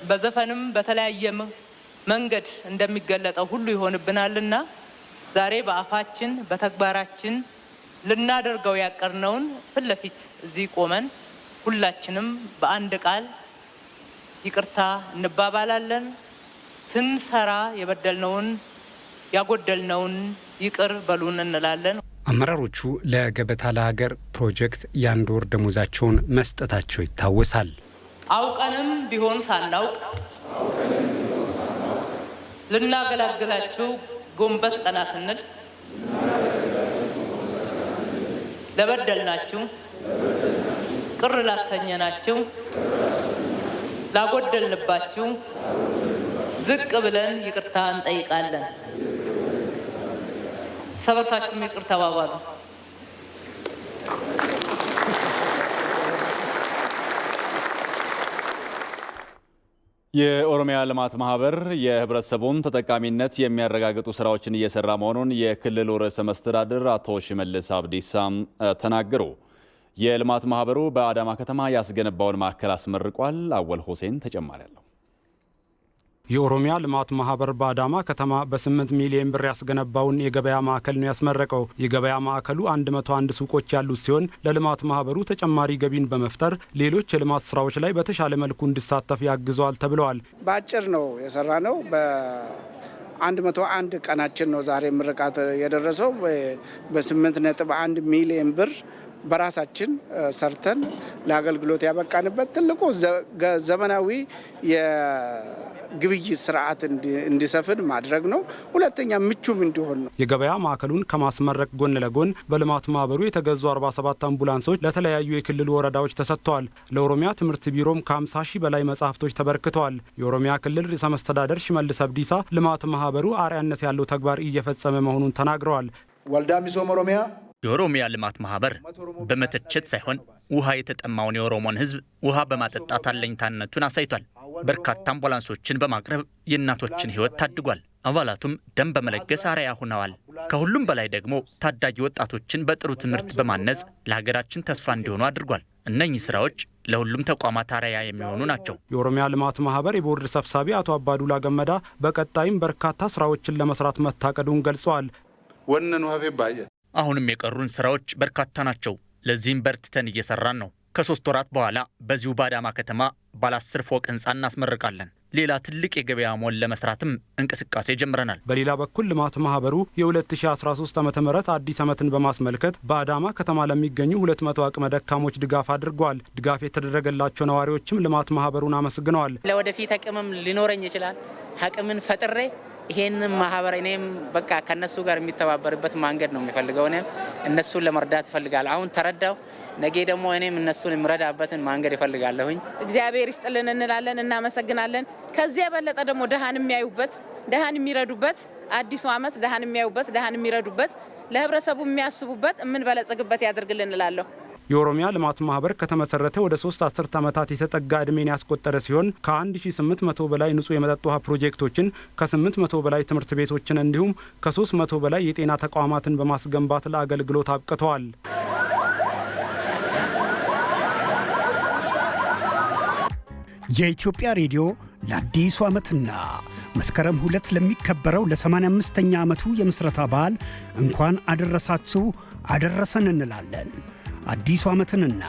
[SPEAKER 3] በዘፈንም በተለያየ መንገድ እንደሚገለጠው ሁሉ ይሆንብናልና ዛሬ በአፋችን በተግባራችን ልናደርገው ያቀርነውን ፊት ለፊት እዚህ ቆመን ሁላችንም በአንድ ቃል ይቅርታ እንባባላለን። ስንሰራ የበደልነውን ያጎደልነውን ይቅር በሉን እንላለን።
[SPEAKER 24] አመራሮቹ ለገበታ ለሀገር ፕሮጀክት የ1 ወር ደሞዛቸውን መስጠታቸው ይታወሳል።
[SPEAKER 3] አውቀንም ቢሆን ሳናውቅ ልናገላግላችሁ ጎንበስ ቀና ስንል ለበደልናችሁ፣ ቅር ላሰኘናችሁ፣ ላጎደልንባችሁ ዝቅ ብለን ይቅርታ እንጠይቃለን። ሰበርሳችሁም ይቅር ተባባሉ።
[SPEAKER 1] የኦሮሚያ ልማት ማህበር የህብረተሰቡን ተጠቃሚነት የሚያረጋግጡ ስራዎችን እየሰራ መሆኑን የክልሉ ርዕሰ መስተዳድር አቶ ሽመልስ አብዲሳ ተናገሩ። የልማት ማህበሩ በአዳማ ከተማ ያስገነባውን ማዕከል አስመርቋል። አወል ሁሴን ተጨማሪ አለው።
[SPEAKER 2] የኦሮሚያ ልማት ማህበር በአዳማ ከተማ በ8 ሚሊዮን ብር ያስገነባውን የገበያ ማዕከል ነው ያስመረቀው። የገበያ ማዕከሉ 101 ሱቆች ያሉት ሲሆን ለልማት ማህበሩ ተጨማሪ ገቢን በመፍጠር ሌሎች የልማት ስራዎች ላይ በተሻለ መልኩ እንዲሳተፍ ያግዘዋል ተብለዋል።
[SPEAKER 5] በአጭር ነው የሰራ ነው። በ101 ቀናችን ነው ዛሬ ምርቃት የደረሰው። በ8.1 ሚሊዮን ብር በራሳችን ሰርተን ለአገልግሎት ያበቃንበት ትልቁ ዘመናዊ የግብይት ስርዓት እንዲሰፍን ማድረግ ነው። ሁለተኛ ምቹም እንዲሆን ነው።
[SPEAKER 2] የገበያ ማዕከሉን ከማስመረቅ ጎን ለጎን በልማት ማህበሩ የተገዙ 47 አምቡላንሶች ለተለያዩ የክልሉ ወረዳዎች ተሰጥተዋል። ለኦሮሚያ ትምህርት ቢሮም ከ50 ሺህ በላይ መጽሐፍቶች ተበርክተዋል። የኦሮሚያ ክልል ርዕሰ መስተዳደር ሽመልስ አብዲሳ ልማት ማህበሩ አርአያነት ያለው ተግባር እየፈጸመ መሆኑን ተናግረዋል።
[SPEAKER 4] ወልዳ ሚሶም ኦሮሚያ
[SPEAKER 22] የኦሮሚያ ልማት ማህበር በመተቸት ሳይሆን ውሃ የተጠማውን የኦሮሞን ሕዝብ ውሃ በማጠጣት አለኝታነቱን አሳይቷል። በርካታ አምቡላንሶችን በማቅረብ የእናቶችን ሕይወት ታድጓል። አባላቱም ደም በመለገስ አርአያ ሆነዋል። ከሁሉም በላይ ደግሞ ታዳጊ ወጣቶችን በጥሩ ትምህርት በማነጽ ለሀገራችን ተስፋ እንዲሆኑ አድርጓል። እነኚህ ስራዎች ለሁሉም ተቋማት አርአያ የሚሆኑ ናቸው።
[SPEAKER 2] የኦሮሚያ ልማት ማህበር የቦርድ ሰብሳቢ አቶ አባዱላ ገመዳ በቀጣይም በርካታ ስራዎችን ለመስራት መታቀዱን ገልጸዋል።
[SPEAKER 6] ወነኑ ሀፌ ባየ
[SPEAKER 22] አሁንም የቀሩን ስራዎች በርካታ ናቸው። ለዚህም በርትተን እየሰራን ነው። ከ3 ወራት በኋላ በዚሁ በአዳማ ከተማ ባለ 10 ፎቅ ህንፃ እናስመርቃለን። ሌላ ትልቅ የገበያ ሞል ለመስራትም እንቅስቃሴ ጀምረናል።
[SPEAKER 2] በሌላ በኩል ልማት ማህበሩ የ2013 ዓ.ም አዲስ ዓመትን በማስመልከት በአዳማ ከተማ ለሚገኙ 200 አቅመ ደካሞች ድጋፍ አድርጓል። ድጋፍ የተደረገላቸው ነዋሪዎችም ልማት ማህበሩን አመስግነዋል።
[SPEAKER 7] ለወደፊት አቅምም ሊኖረኝ ይችላል። አቅምን ፈጥሬ ይሄን ማህበር እኔም በቃ ከነሱ ጋር የሚተባበርበት መንገድ ነው የሚፈልገው። እኔም እነሱን ለመርዳት እፈልጋለሁ። አሁን ተረዳው፣ ነገ ደግሞ እኔም እነሱን የምረዳበትን መንገድ እፈልጋለሁኝ።
[SPEAKER 25] እግዚአብሔር ይስጥልን እንላለን፣ እናመሰግናለን። ከዚህ የበለጠ ደግሞ ደሃን የሚያዩበት፣ ደሃን የሚረዱበት አዲሱ ዓመት ደሃን የሚያዩበት፣ ደሃን የሚረዱበት፣ ለህብረተሰቡ የሚያስቡበት የምንበለጽግበት ያድርግልን እንላለሁ።
[SPEAKER 2] የኦሮሚያ ልማት ማህበር ከተመሰረተ ወደ 3 አስርት ዓመታት የተጠጋ ዕድሜን ያስቆጠረ ሲሆን ከ1800 በላይ ንጹህ የመጠጥ ውሃ ፕሮጀክቶችን፣ ከ800 በላይ ትምህርት ቤቶችን እንዲሁም ከ300 በላይ የጤና ተቋማትን በማስገንባት ለአገልግሎት አብቅተዋል።
[SPEAKER 26] የኢትዮጵያ ሬዲዮ ለአዲሱ ዓመትና መስከረም 2 ለሚከበረው ለ85ኛ ዓመቱ የምስረታ በዓል እንኳን አደረሳችሁ አደረሰን እንላለን። አዲሱ ዓመትንና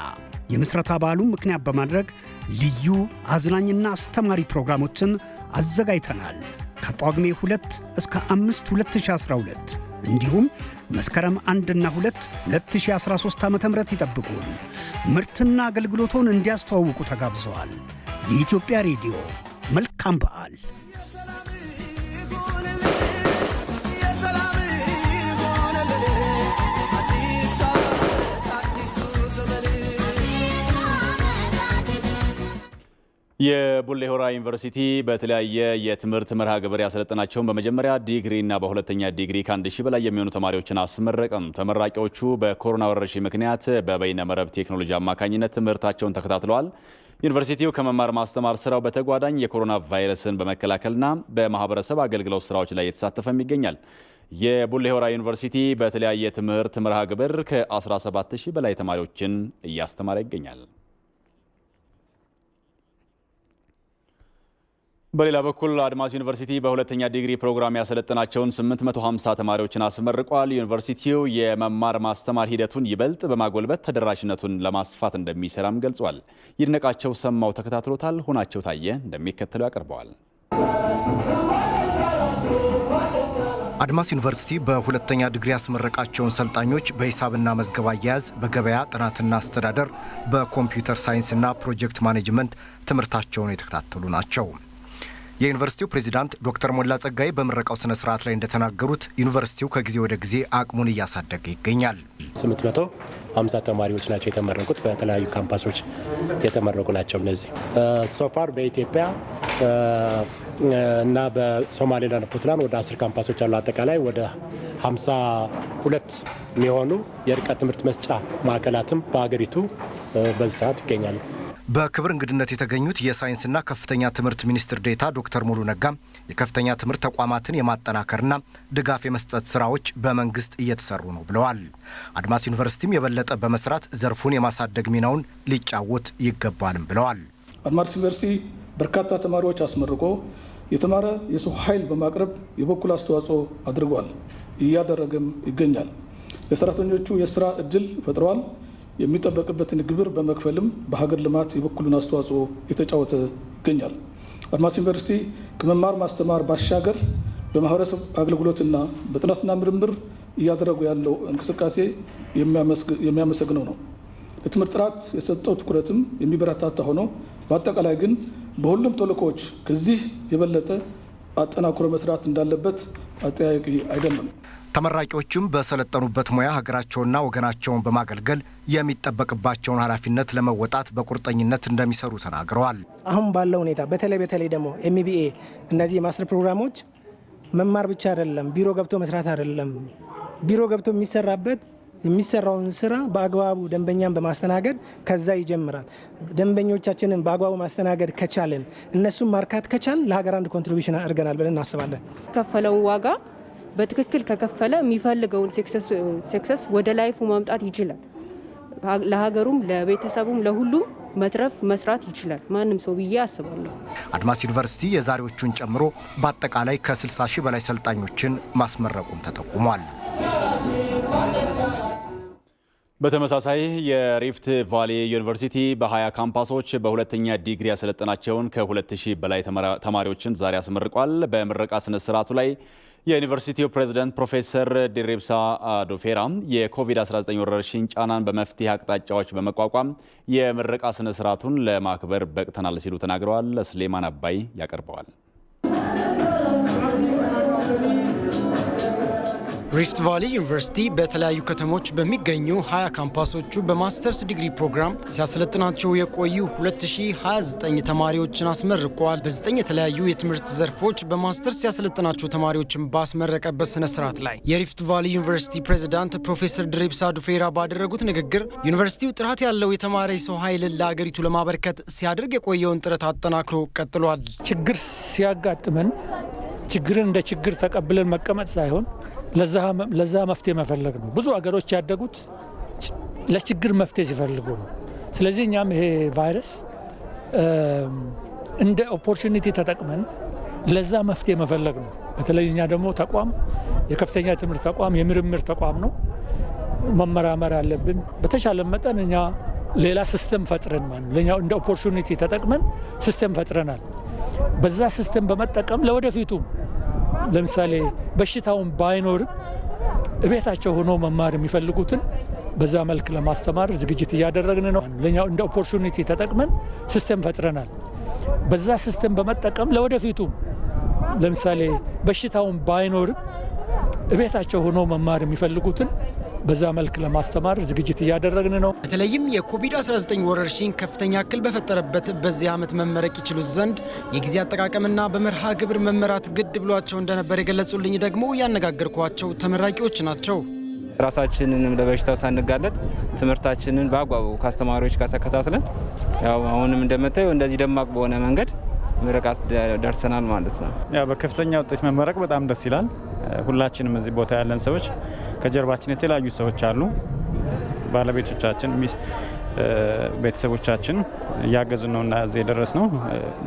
[SPEAKER 26] የምስረታ በዓሉን ምክንያት በማድረግ ልዩ አዝናኝና አስተማሪ ፕሮግራሞችን አዘጋጅተናል። ከጳጉሜ 2 እስከ 5 2012 እንዲሁም መስከረም 1 እና 2 2013 ዓ.ም ይጠብቁን። ምርትና አገልግሎቶን እንዲያስተዋውቁ ተጋብዘዋል። የኢትዮጵያ ሬዲዮ መልካም በዓል።
[SPEAKER 1] የቡሌ ሆራ ዩኒቨርሲቲ በተለያየ የትምህርት መርሃ ግብር ያሰለጠናቸውን በመጀመሪያ ዲግሪ እና በሁለተኛ ዲግሪ ከ1000 በላይ የሚሆኑ ተማሪዎችን አስመረቀም። ተመራቂዎቹ በኮሮና ወረርሽኝ ምክንያት በበይነ መረብ ቴክኖሎጂ አማካኝነት ትምህርታቸውን ተከታትለዋል። ዩኒቨርሲቲው ከመማር ማስተማር ስራው በተጓዳኝ የኮሮና ቫይረስን በመከላከልና በማህበረሰብ አገልግሎት ስራዎች ላይ የተሳተፈም ይገኛል። የቡሌ ሆራ ዩኒቨርሲቲ በተለያየ ትምህርት መርሃ ግብር ከ17000 በላይ ተማሪዎችን እያስተማረ ይገኛል። በሌላ በኩል አድማስ ዩኒቨርሲቲ በሁለተኛ ዲግሪ ፕሮግራም ያሰለጠናቸውን 850 ተማሪዎችን አስመርቋል። ዩኒቨርሲቲው የመማር ማስተማር ሂደቱን ይበልጥ በማጎልበት ተደራሽነቱን ለማስፋት እንደሚሰራም ገልጿል። ይድነቃቸው ሰማው ተከታትሎታል። ሆናቸው ታየ እንደሚከተለው ያቀርበዋል።
[SPEAKER 8] አድማስ ዩኒቨርሲቲ በሁለተኛ ዲግሪ ያስመረቃቸውን ሰልጣኞች በሂሳብና መዝገብ አያያዝ፣ በገበያ ጥናትና አስተዳደር፣ በኮምፒውተር ሳይንስና ፕሮጀክት ማኔጅመንት ትምህርታቸውን የተከታተሉ ናቸው። የዩኒቨርሲቲው ፕሬዚዳንት ዶክተር ሞላ ጸጋይ በምረቃው ስነ ስርዓት ላይ እንደተናገሩት ዩኒቨርሲቲው ከጊዜ ወደ ጊዜ አቅሙን እያሳደገ ይገኛል።
[SPEAKER 9] 850 ተማሪዎች ናቸው የተመረቁት። በተለያዩ ካምፓሶች የተመረቁ ናቸው። እነዚህ ሶፋር በኢትዮጵያ እና በሶማሌላንድ ፑንትላንድ ወደ 10 ካምፓሶች አሉ። አጠቃላይ ወደ 52 የሚሆኑ የርቀት ትምህርት መስጫ ማዕከላትም በሀገሪቱ በዚህ ሰዓት ይገኛሉ።
[SPEAKER 8] በክብር እንግድነት የተገኙት የሳይንስና ከፍተኛ ትምህርት ሚኒስትር ዴኤታ ዶክተር ሙሉ ነጋም የከፍተኛ ትምህርት ተቋማትን የማጠናከርና ድጋፍ የመስጠት ስራዎች በመንግስት እየተሰሩ ነው ብለዋል። አድማስ ዩኒቨርሲቲም የበለጠ በመስራት ዘርፉን የማሳደግ ሚናውን ሊጫወት ይገባልም ብለዋል።
[SPEAKER 10] አድማስ ዩኒቨርሲቲ በርካታ ተማሪዎች አስመርቆ የተማረ የሰው ኃይል በማቅረብ የበኩል አስተዋጽኦ አድርጓል፣ እያደረገም ይገኛል። ለሰራተኞቹ የስራ እድል ፈጥረዋል። የሚጠበቅበትን ግብር በመክፈልም በሀገር ልማት የበኩሉን አስተዋጽኦ የተጫወተ ይገኛል። አድማስ ዩኒቨርሲቲ ከመማር ማስተማር ባሻገር በማህበረሰብ አገልግሎትና በጥናትና ምርምር እያደረጉ ያለው እንቅስቃሴ የሚያመሰግነው ነው። ለትምህርት ጥራት የሰጠው ትኩረትም የሚበረታታ ሆኖ በአጠቃላይ ግን በሁሉም ተልዕኮዎች ከዚህ የበለጠ አጠናክሮ መስራት እንዳለበት አጠያያቂ አይደለም።
[SPEAKER 8] ተመራቂዎቹም በሰለጠኑበት ሙያ ሀገራቸውና ወገናቸውን በማገልገል የሚጠበቅባቸውን ኃላፊነት ለመወጣት በቁርጠኝነት እንደሚሰሩ ተናግረዋል።
[SPEAKER 11] አሁን ባለው ሁኔታ በተለይ ደግሞ ኤምቢኤ እነዚህ የማስተር ፕሮግራሞች መማር ብቻ አይደለም፣ ቢሮ ገብቶ መስራት አይደለም። ቢሮ ገብቶ የሚሰራውን ስራ በአግባቡ ደንበኛን በማስተናገድ ከዛ ይጀምራል። ደንበኞቻችንን በአግባቡ ማስተናገድ ከቻልን፣ እነሱን ማርካት ከቻል ለሀገር አንድ ኮንትሪቢሽን አድርገናል ብለን እናስባለን።
[SPEAKER 12] ከፈለው ዋጋ በትክክል ከከፈለ የሚፈልገውን ሰክሰስ ወደ ላይፉ ማምጣት ይችላል። ለሀገሩም፣ ለቤተሰቡም፣ ለሁሉም መትረፍ መስራት ይችላል ማንም ሰው ብዬ አስባለሁ።
[SPEAKER 8] አድማስ ዩኒቨርሲቲ የዛሬዎቹን ጨምሮ በአጠቃላይ ከ60,000 በላይ ሰልጣኞችን ማስመረቁም ተጠቁሟል።
[SPEAKER 1] በተመሳሳይ የሪፍት ቫሊ ዩኒቨርሲቲ በ20 ካምፓሶች በሁለተኛ ዲግሪ ያሰለጠናቸውን ከ2000 በላይ ተማሪዎችን ዛሬ አስመርቋል። በምረቃ ስነ ስርዓቱ ላይ የዩኒቨርሲቲው ፕሬዝዳንት ፕሮፌሰር ዲሪብሳ ዱፌራ የኮቪድ-19 ወረርሽኝ ጫናን በመፍትሄ አቅጣጫዎች በመቋቋም የምረቃ ስነ ስርዓቱን ለማክበር በቅተናል ሲሉ ተናግረዋል። ስሌማን አባይ ያቀርበዋል።
[SPEAKER 13] ሪፍት ቫሊ ዩኒቨርሲቲ በተለያዩ ከተሞች በሚገኙ 20 ካምፓሶቹ በማስተርስ ዲግሪ ፕሮግራም ሲያሰለጥናቸው የቆዩ 2029 ተማሪዎችን አስመርቋል። በ9 የተለያዩ የትምህርት ዘርፎች በማስተርስ ሲያሰለጥናቸው ተማሪዎችን ባስመረቀበት ስነ ስርዓት ላይ የሪፍት ቫሊ ዩኒቨርሲቲ ፕሬዝዳንት ፕሮፌሰር ድሪብሳ ዱፌራ ባደረጉት ንግግር ዩኒቨርሲቲው ጥራት ያለው የተማረ ሰው ኃይልን ለአገሪቱ ለማበርከት ሲያደርግ የቆየውን ጥረት አጠናክሮ ቀጥሏል።
[SPEAKER 27] ችግር ሲያጋጥመን ችግርን እንደ ችግር ተቀብለን መቀመጥ ሳይሆን ለዛ መፍትሄ መፈለግ ነው። ብዙ አገሮች ያደጉት ለችግር መፍትሄ ሲፈልጉ ነው። ስለዚህ እኛም ይሄ ቫይረስ እንደ ኦፖርቹኒቲ ተጠቅመን ለዛ መፍትሄ መፈለግ ነው። በተለይ እኛ ደግሞ ተቋም የከፍተኛ ትምህርት ተቋም የምርምር ተቋም ነው። መመራመር አለብን። በተሻለ መጠን እኛ ሌላ ሲስተም ፈጥረን ማለት ለኛ እንደ ኦፖርቹኒቲ ተጠቅመን ሲስተም ፈጥረናል። በዛ ሲስተም በመጠቀም ለወደፊቱ ለምሳሌ በሽታውን ባይኖርም እቤታቸው ሆኖ መማር የሚፈልጉትን በዛ መልክ ለማስተማር ዝግጅት እያደረግን ነው። ለኛ እንደ ኦፖርቹኒቲ ተጠቅመን ሲስተም ፈጥረናል። በዛ ሲስተም በመጠቀም ለወደፊቱ ለምሳሌ በሽታውን ባይኖርም እቤታቸው ሆኖ መማር የሚፈልጉትን በዛ መልክ ለማስተማር ዝግጅት እያደረግን ነው።
[SPEAKER 13] በተለይም የኮቪድ-19 ወረርሽኝ ከፍተኛ እክል በፈጠረበት በዚህ ዓመት መመረቅ ይችሉ ዘንድ የጊዜ አጠቃቀምና በመርሃ ግብር መመራት ግድ ብሏቸው እንደነበር የገለጹልኝ ደግሞ ያነጋገርኳቸው ተመራቂዎች ናቸው።
[SPEAKER 14] ራሳችንን ለበሽታው ሳንጋለጥ ትምህርታችንን በአግባቡ ከአስተማሪዎች ጋር ተከታትለን ያው አሁንም እንደምታየው እንደዚህ ደማቅ በሆነ መንገድ ምርቃት ደርሰናል ማለት ነው።
[SPEAKER 15] ያው በከፍተኛ ውጤት መመረቅ በጣም ደስ ይላል። ሁላችንም እዚህ ቦታ ያለን ሰዎች ከጀርባችን የተለያዩ ሰዎች አሉ። ባለቤቶቻችን፣ ቤተሰቦቻችን እያገዙን ነውና እዚህ የደረስ ነው።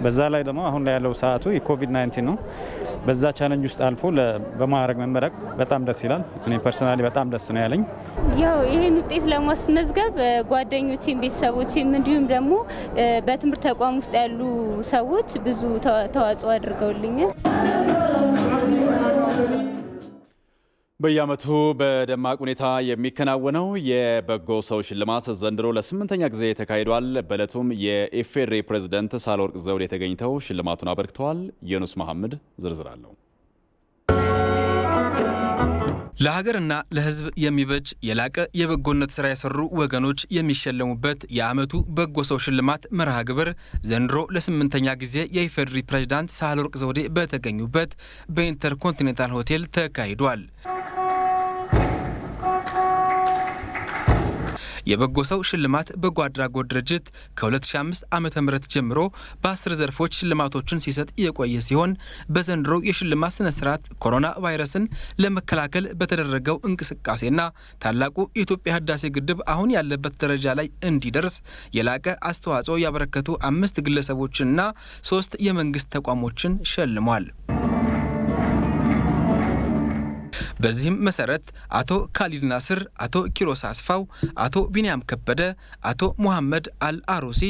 [SPEAKER 15] በዛ ላይ ደግሞ አሁን ላይ ያለው ሰዓቱ የኮቪድ-19 ነው። በዛ ቻሌንጅ ውስጥ አልፎ በማዕረግ መመረቅ በጣም ደስ ይላል። እኔ ፐርሰናሊ በጣም ደስ ነው ያለኝ።
[SPEAKER 16] ያው ይህን ውጤት ለማስመዝገብ ጓደኞቼም ቤተሰቦቼም እንዲሁም ደግሞ በትምህርት ተቋም ውስጥ ያሉ ሰዎች ብዙ ተዋጽኦ አድርገውልኛል።
[SPEAKER 1] በየዓመቱ በደማቅ ሁኔታ የሚከናወነው የበጎ ሰው ሽልማት ዘንድሮ ለ8ኛ ጊዜ ተካሂዷል። በዕለቱም የኢፌዴሪ ፕሬዝዳንት ሳህለወርቅ ዘውዴ ተገኝተው ሽልማቱን አበርክተዋል። ዩኑስ መሐመድ ዝርዝር አለው።
[SPEAKER 17] ለሀገርና ለሕዝብ የሚበጅ የላቀ የበጎነት ስራ የሰሩ ወገኖች የሚሸለሙበት የዓመቱ በጎ ሰው ሽልማት መርሃ ግብር ዘንድሮ ለ8ኛ ጊዜ የኢፌዴሪ ፕሬዝዳንት ሳህለወርቅ ዘውዴ በተገኙበት በኢንተርኮንቲኔንታል ሆቴል ተካሂዷል። የበጎ ሰው ሽልማት በጎ አድራጎት ድርጅት ከ2005 ዓ.ም ጀምሮ በ10 ዘርፎች ሽልማቶችን ሲሰጥ የቆየ ሲሆን በዘንድሮ የሽልማት ስነ ስርዓት ኮሮና ቫይረስን ለመከላከል በተደረገው እንቅስቃሴና ታላቁ የኢትዮጵያ ህዳሴ ግድብ አሁን ያለበት ደረጃ ላይ እንዲደርስ የላቀ አስተዋጽኦ ያበረከቱ 5 ግለሰቦችንና 3 የመንግስት ተቋሞችን ሸልሟል። በዚህም መሰረት አቶ ካሊድ ናስር፣ አቶ ኪሮስ አስፋው፣ አቶ ቢንያም ከበደ፣ አቶ ሙሐመድ አልአሩሲ፣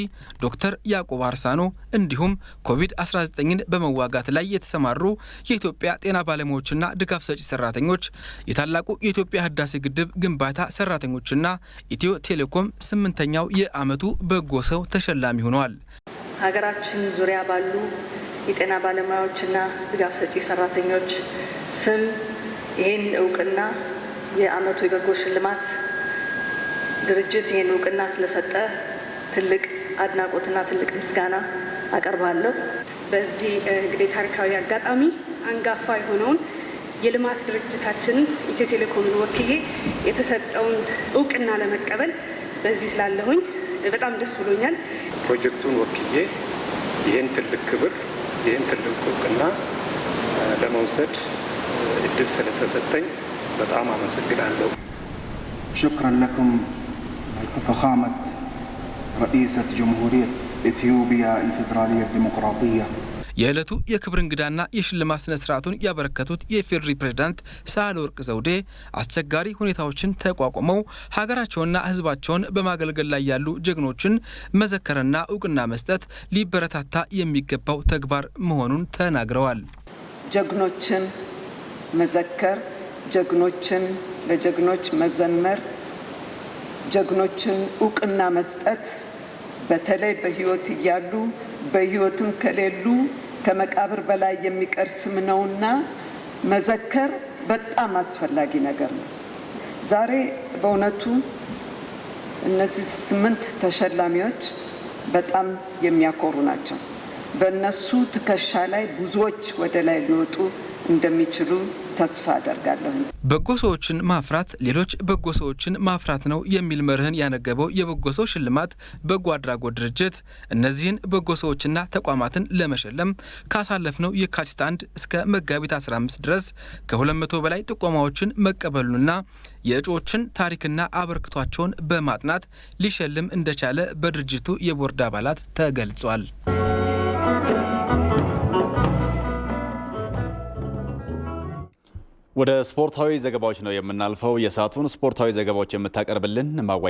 [SPEAKER 17] ዶክተር ያዕቆብ አርሳኖ እንዲሁም ኮቪድ-19ን በመዋጋት ላይ የተሰማሩ የኢትዮጵያ ጤና ባለሙያዎችና ድጋፍ ሰጪ ሰራተኞች፣ የታላቁ የኢትዮጵያ ህዳሴ ግድብ ግንባታ ሰራተኞችና ኢትዮ ቴሌኮም 8ኛው የዓመቱ በጎ ሰው ተሸላሚ ሆነዋል።
[SPEAKER 19] ሀገራችን ዙሪያ ባሉ የጤና ባለሙያዎችና ድጋፍ ሰጪ ሰራተኞች ስም ይህን እውቅና የዓመቱ የበጎ ሽልማት ድርጅት ይህን እውቅና ስለሰጠ ትልቅ አድናቆትና ትልቅ ምስጋና አቀርባለሁ።
[SPEAKER 20] በዚህ እንግዲህ ታሪካዊ አጋጣሚ አንጋፋ የሆነውን የልማት ድርጅታችንን ኢትዮ ቴሌኮምን ወክዬ የተሰጠውን እውቅና ለመቀበል በዚህ ስላለሁኝ በጣም ደስ ብሎኛል።
[SPEAKER 21] ፕሮጀክቱን ወክዬ ይህን ትልቅ ክብር ይህን ትልቅ እውቅና ለመውሰድ እድል ስለተሰጠኝ በጣም አመሰግናለሁ።
[SPEAKER 28] شكرا لكم فخامة رئيسة جمهورية إثيوبيا الفيدرالية الديمقراطية።
[SPEAKER 17] የዕለቱ የክብር እንግዳና የሽልማት ስነ ስርዓቱን ያበረከቱት የኢፌዴሪ ፕሬዝዳንት ሳህለወርቅ ዘውዴ አስቸጋሪ ሁኔታዎችን ተቋቁመው ሀገራቸውና ሕዝባቸውን በማገልገል ላይ ያሉ ጀግኖችን መዘከርና እውቅና መስጠት ሊበረታታ የሚገባው ተግባር መሆኑን ተናግረዋል።
[SPEAKER 29] ጀግኖችን መዘከር፣ ጀግኖችን ለጀግኖች መዘመር፣ ጀግኖችን እውቅና መስጠት በተለይ በህይወት እያሉ በህይወትም ከሌሉ ከመቃብር በላይ የሚቀር ስም ነውና መዘከር በጣም አስፈላጊ ነገር ነው። ዛሬ በእውነቱ እነዚህ 8 ተሸላሚዎች በጣም የሚያኮሩ ናቸው። በእነሱ ትከሻ ላይ ብዙዎች ወደ ላይ ሊወጡ እንደሚችሉ ተስፋ አደርጋለሁ።
[SPEAKER 17] በጎ ሰዎችን ማፍራት ሌሎች በጎ ሰዎችን ማፍራት ነው የሚል መርህን ያነገበው የበጎ ሰው ሽልማት በጎ አድራጎት ድርጅት እነዚህን በጎ ሰዎችና ተቋማትን ለመሸለም ካሳለፍነው የካቲት 1 እስከ መጋቢት 15 ድረስ ከ200 በላይ ጥቆማዎችን መቀበሉንና የእጩዎችን ታሪክና አበርክቷቸውን በማጥናት ሊሸልም እንደቻለ በድርጅቱ የቦርድ አባላት ተገልጿል።
[SPEAKER 1] ወደ ስፖርታዊ ዘገባዎች ነው የምናልፈው። የሰዓቱን ስፖርታዊ ዘገባዎች የምታቀርብልን ማዋይ